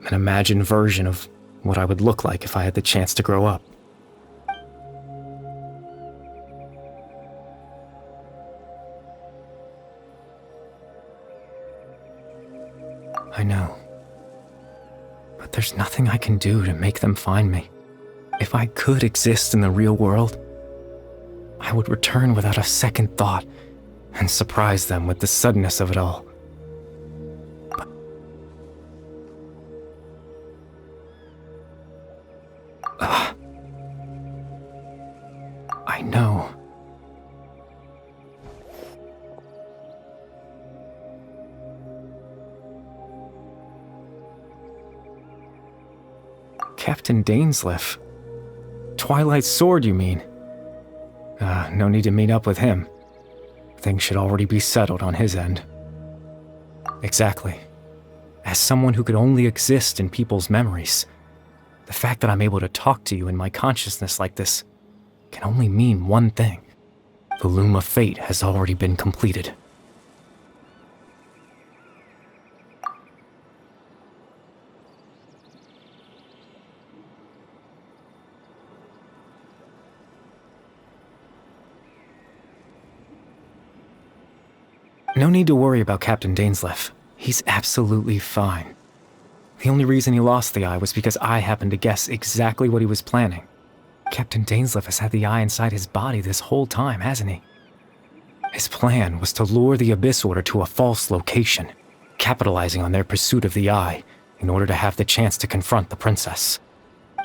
An imagined version of what I would look like if I had the chance to grow up. I know. But there's nothing I can do to make them find me. If I could exist in the real world, I would return without a second thought and surprise them with the suddenness of it all. I know. Captain Dainsleif. Twilight Sword, you mean? No need to meet up with him. Things should already be settled on his end. Exactly. As someone who could only exist in people's memories, the fact that I'm able to talk to you in my consciousness like this can only mean one thing. The loom of fate has already been completed. No need to worry about Captain Dainsleif. He's absolutely fine. The only reason he lost the eye was because I happened to guess exactly what he was planning. Captain Dainsleif has had the eye inside his body this whole time, hasn't he? His plan was to lure the Abyss Order to a false location, capitalizing on their pursuit of the eye in order to have the chance to confront the princess.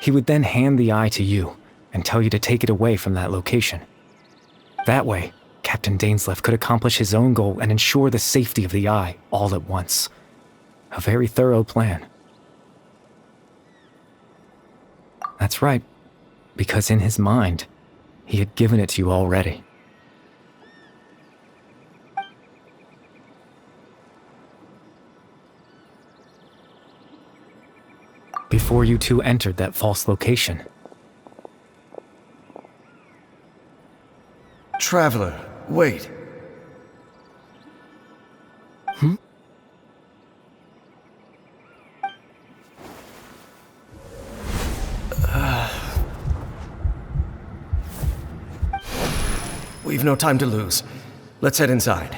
He would then hand the eye to you, and tell you to take it away from that location. That way, Captain Dainsleif could accomplish his own goal and ensure the safety of the Eye all at once. A very thorough plan. That's right, because in his mind, he had given it to you already. Before you two entered that false location. Traveler, wait. We've no time to lose. Let's head inside.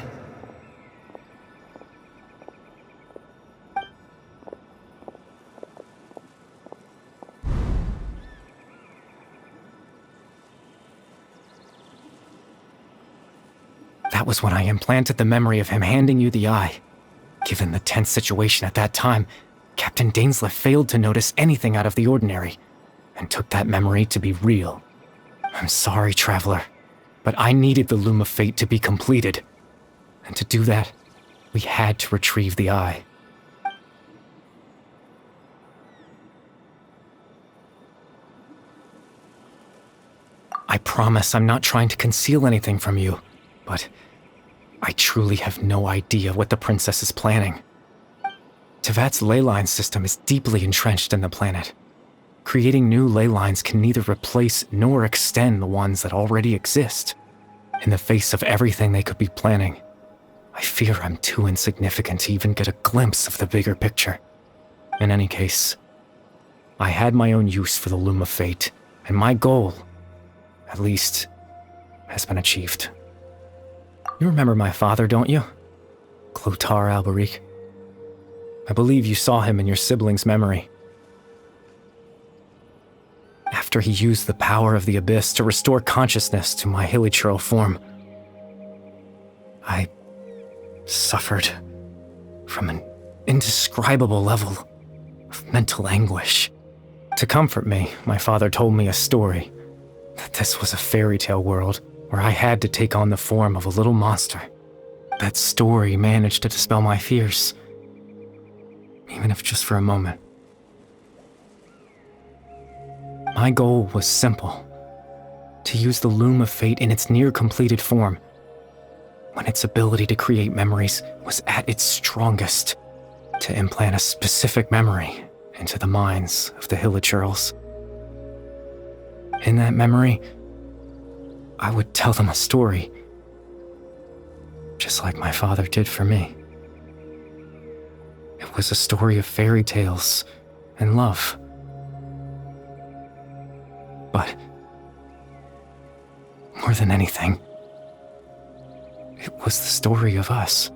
That was when I implanted the memory of him handing you the Eye. Given the tense situation at that time, Captain Dainsleif failed to notice anything out of the ordinary, and took that memory to be real. I'm sorry, Traveler, but I needed the Loom of Fate to be completed. And to do that, we had to retrieve the Eye. I promise I'm not trying to conceal anything from you, but I truly have no idea what the Princess is planning. Tevat's ley line system is deeply entrenched in the planet. Creating new ley lines can neither replace nor extend the ones that already exist. In the face of everything they could be planning, I fear I'm too insignificant to even get a glimpse of the bigger picture. In any case, I had my own use for the Loom of Fate, and my goal, at least, has been achieved. You remember my father, don't you? Clotar Alberic. I believe you saw him in your sibling's memory. After he used the power of the Abyss to restore consciousness to my hilichurl form, I suffered from an indescribable level of mental anguish. To comfort me, my father told me a story, that this was a fairy tale world where I had to take on the form of a little monster. That story managed to dispel my fears, even if just for a moment. My goal was simple: to use the Loom of Fate in its near-completed form, when its ability to create memories was at its strongest, to implant a specific memory into the minds of the hilichurls. In that memory, I would tell them a story, just like my father did for me. It was a story of fairy tales and love. But more than anything, it was the story of us.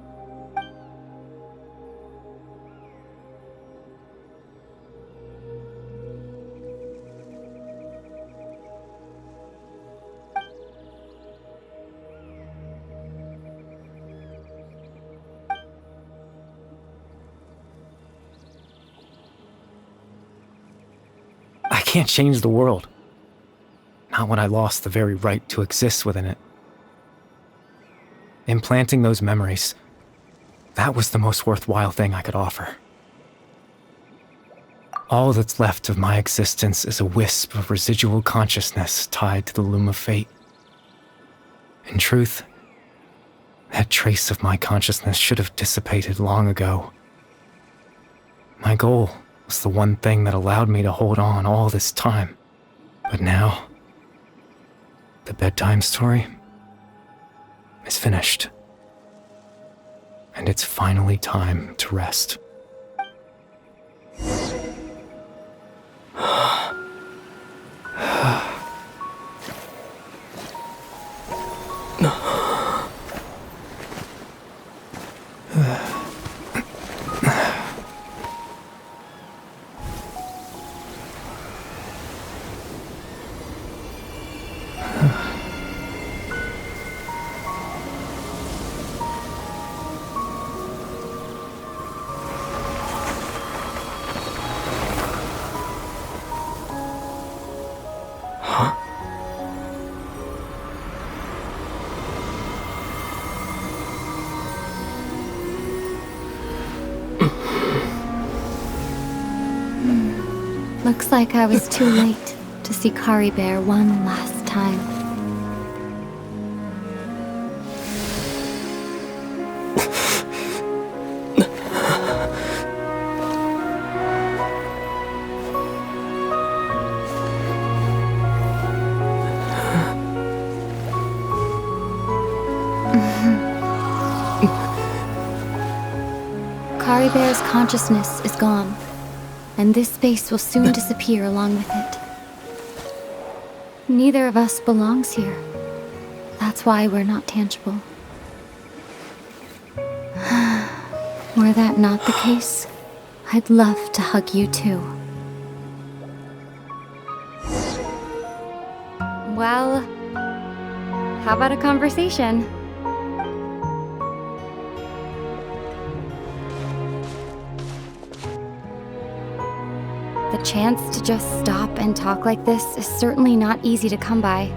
I can't change the world. Not when I lost the very right to exist within it. Implanting those memories, that was the most worthwhile thing I could offer. All that's left of my existence is a wisp of residual consciousness tied to the Loom of Fate. In truth, that trace of my consciousness should have dissipated long ago. My goal was the one thing that allowed me to hold on all this time. But now, the bedtime story is finished. And it's finally time to rest. Looks like I was too late to see Kari Bear one last time. Kari Bear's consciousness is gone, and this space will soon disappear along with it. Neither of us belongs here. That's why we're not tangible. Were that not the case, I'd love to hug you too. Well, how about a conversation? The chance to just stop and talk like this is certainly not easy to come by.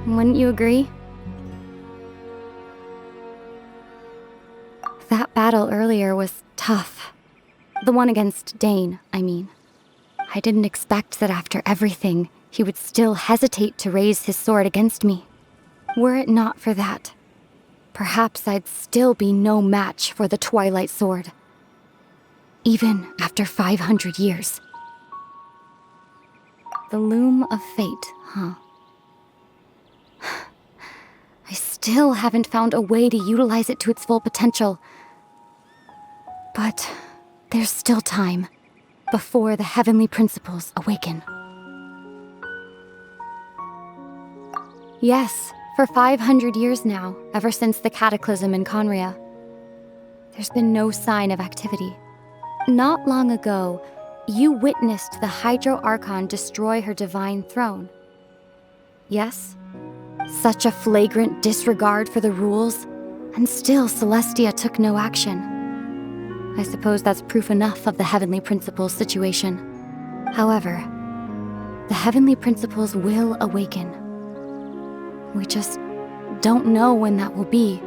Wouldn't you agree? That battle earlier was tough. The one against Dane, I mean. I didn't expect that after everything, he would still hesitate to raise his sword against me. Were it not for that, perhaps I'd still be no match for the Twilight Sword. Even after 500 years. The loom of fate, huh? I still haven't found a way to utilize it to its full potential. But there's still time before the heavenly principles awaken. Yes, for 500 years now, ever since the cataclysm in Conria, there's been no sign of activity. Not long ago, you witnessed the Hydro Archon destroy her divine throne. Yes? Such a flagrant disregard for the rules, and still Celestia took no action. I suppose that's proof enough of the Heavenly Principles situation. However, the Heavenly Principles will awaken. We just don't know when that will be,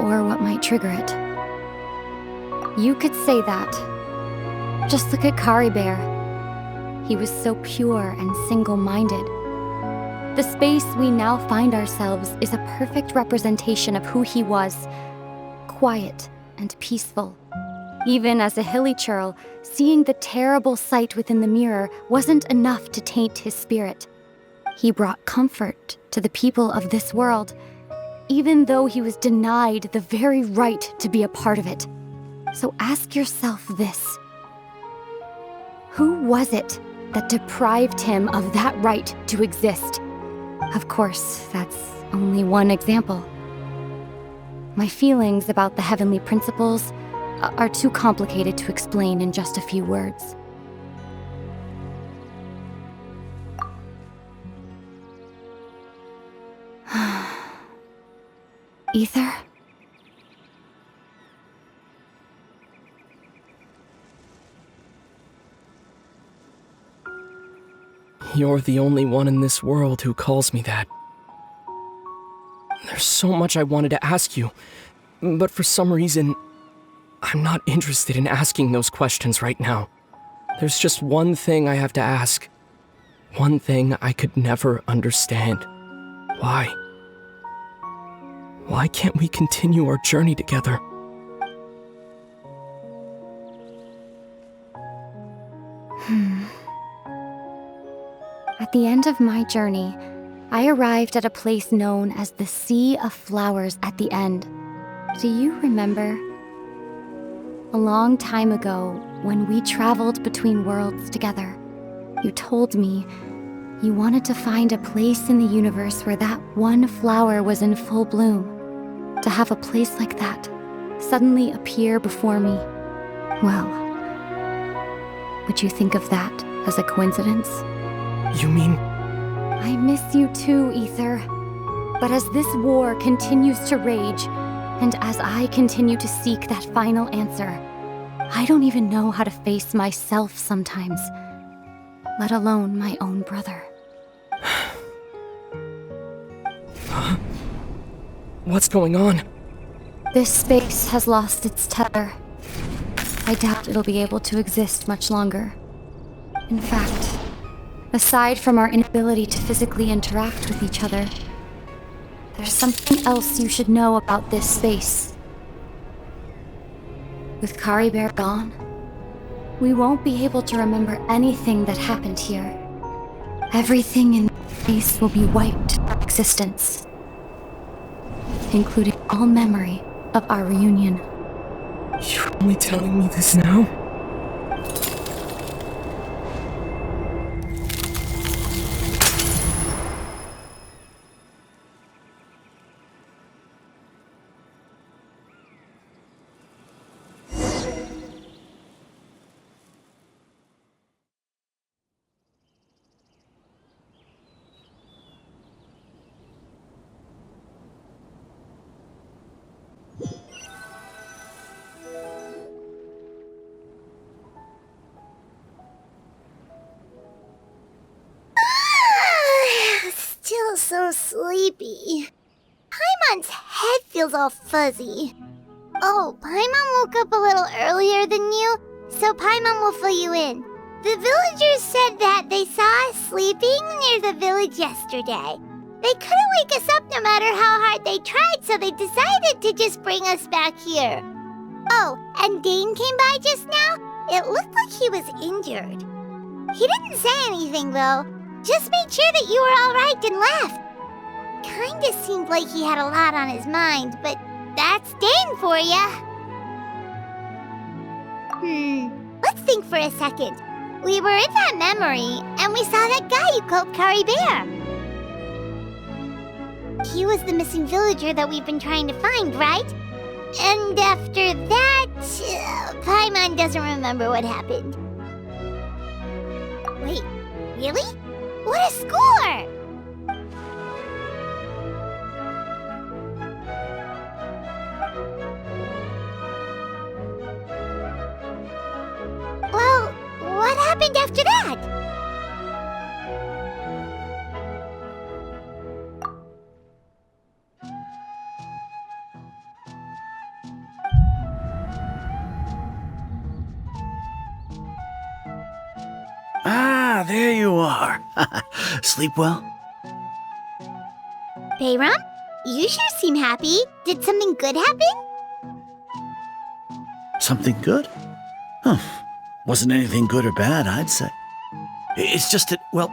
or what might trigger it. You could say that. Just look at Kari Bear. He was so pure and single-minded. The space we now find ourselves is a perfect representation of who he was. Quiet and peaceful. Even as a hilly churl, seeing the terrible sight within the mirror wasn't enough to taint his spirit. He brought comfort to the people of this world, even though he was denied the very right to be a part of it. So ask yourself this. Who was it that deprived him of that right to exist? Of course, that's only one example. My feelings about the heavenly principles are too complicated to explain in just a few words. Ether? You're the only one in this world who calls me that. There's so much I wanted to ask you, but for some reason, I'm not interested in asking those questions right now. There's just one thing I have to ask. One thing I could never understand. Why? Why can't we continue our journey together? At the end of my journey, I arrived at a place known as the Sea of Flowers at the end. Do you remember? A long time ago, when we traveled between worlds together, you told me you wanted to find a place in the universe where that one flower was in full bloom. To have a place like that suddenly appear before me. Well, would you think of that as a coincidence? You mean... I miss you too, Ether. But as this war continues to rage, and as I continue to seek that final answer, I don't even know how to face myself sometimes, let alone my own brother. What's going on? This space has lost its tether. I doubt it'll be able to exist much longer. In fact, aside from our inability to physically interact with each other, there's something else you should know about this space. With Kari Bear gone, we won't be able to remember anything that happened here. Everything in this space will be wiped from existence, including all memory of our reunion. You're only telling me this now? Still so sleepy. Paimon's head feels all fuzzy. Oh, Paimon woke up a little earlier than you, so Paimon will fill you in. The villagers said that they saw us sleeping near the village yesterday. They couldn't wake us up no matter how hard they tried, so they decided to just bring us back here. Oh, and Dane came by just now. It looked like he was injured. He didn't say anything, though. Just made sure that you were alright and left. Kinda seemed like he had a lot on his mind, but that's Dane for ya. Let's think for a second. We were in that memory, and we saw that guy you called Kari Bear. He was the missing villager that we've been trying to find, right? And after that, Paimon doesn't remember what happened. Wait, really? What a score! Well, what happened after that? Ah, there you are. Sleep well? Bayram, you sure seem happy. Did something good happen? Something good? Huh. Wasn't anything good or bad, I'd say. It's just that, well,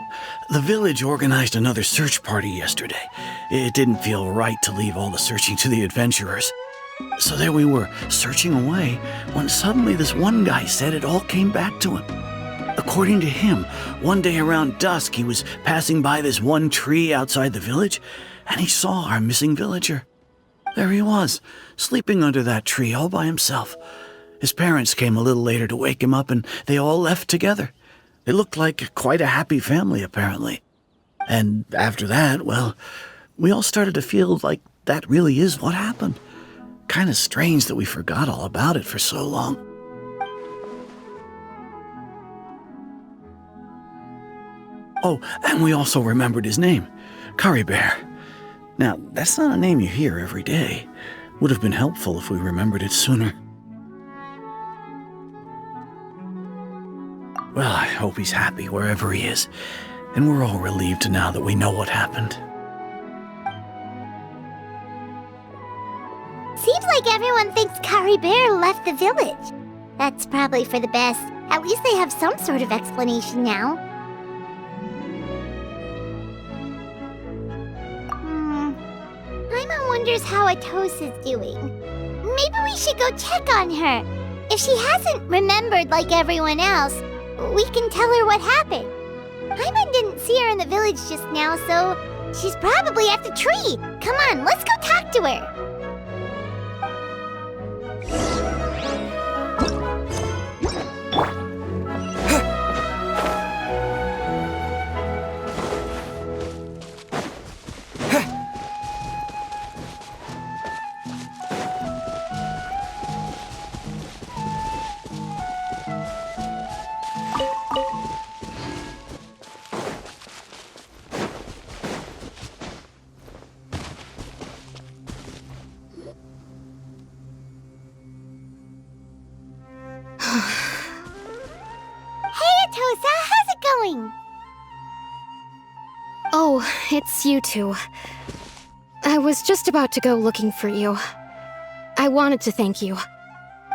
the village organized another search party yesterday. It didn't feel right to leave all the searching to the adventurers. So there we were, searching away, when suddenly this one guy said it all came back to him. According to him, one day around dusk he was passing by this one tree outside the village, and he saw our missing villager. There he was, sleeping under that tree all by himself. His parents came a little later to wake him up, and they all left together. They looked like quite a happy family, apparently. And after that, well, we all started to feel like that really is what happened. Kind of strange that we forgot all about it for so long. Oh, and we also remembered his name, Kari Bear. Now, that's not a name you hear every day. Would have been helpful if we remembered it sooner. Well, I hope he's happy wherever he is, and we're all relieved now that we know what happened. Seems like everyone thinks Kari Bear left the village. That's probably for the best. At least they have some sort of explanation now. Paimon wonders how Atos is doing. Maybe we should go check on her. If she hasn't remembered like everyone else, we can tell her what happened. Paimon didn't see her in the village just now, so she's probably at the tree. Come on, let's go talk to her. Oh, it's you two. I was just about to go looking for you. I wanted to thank you.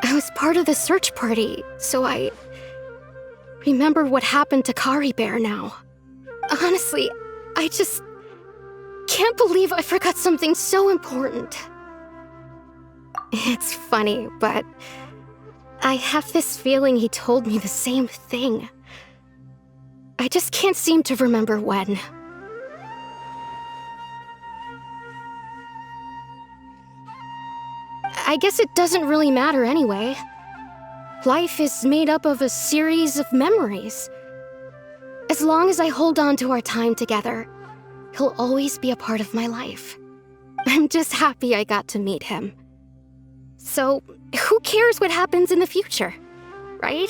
I was part of the search party, so I remember what happened to Kari Bear now. Honestly, I just can't believe I forgot something so important. It's funny, but I have this feeling he told me the same thing. I just can't seem to remember when. I guess it doesn't really matter anyway. Life is made up of a series of memories. As long as I hold on to our time together, he'll always be a part of my life. I'm just happy I got to meet him. So, who cares what happens in the future, right?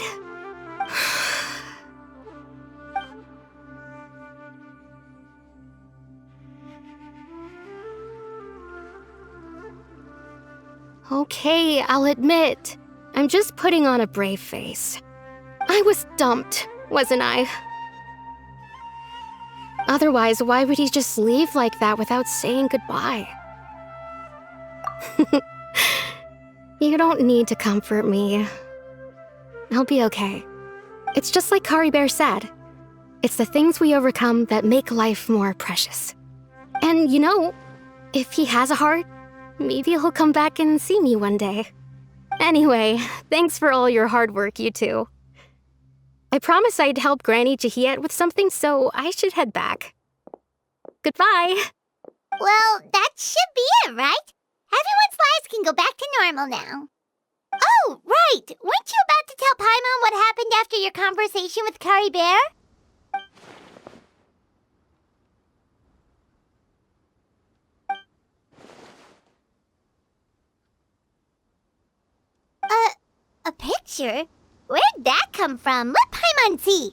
Okay, I'll admit, I'm just putting on a brave face. I was dumped, wasn't I? Otherwise, why would he just leave like that without saying goodbye? You don't need to comfort me. I'll be okay. It's just like Kari Bear said. It's the things we overcome that make life more precious. And you know, if he has a heart, maybe he'll come back and see me one day. Anyway, thanks for all your hard work, you two. I promised I'd help Granny Jahiet with something, so I should head back. Goodbye! Well, that should be it, right? Everyone's lives can go back to normal now. Oh, right! Weren't you about to tell Paimon what happened after your conversation with Kari Bear? A picture? Where'd that come from? Let Paimon see.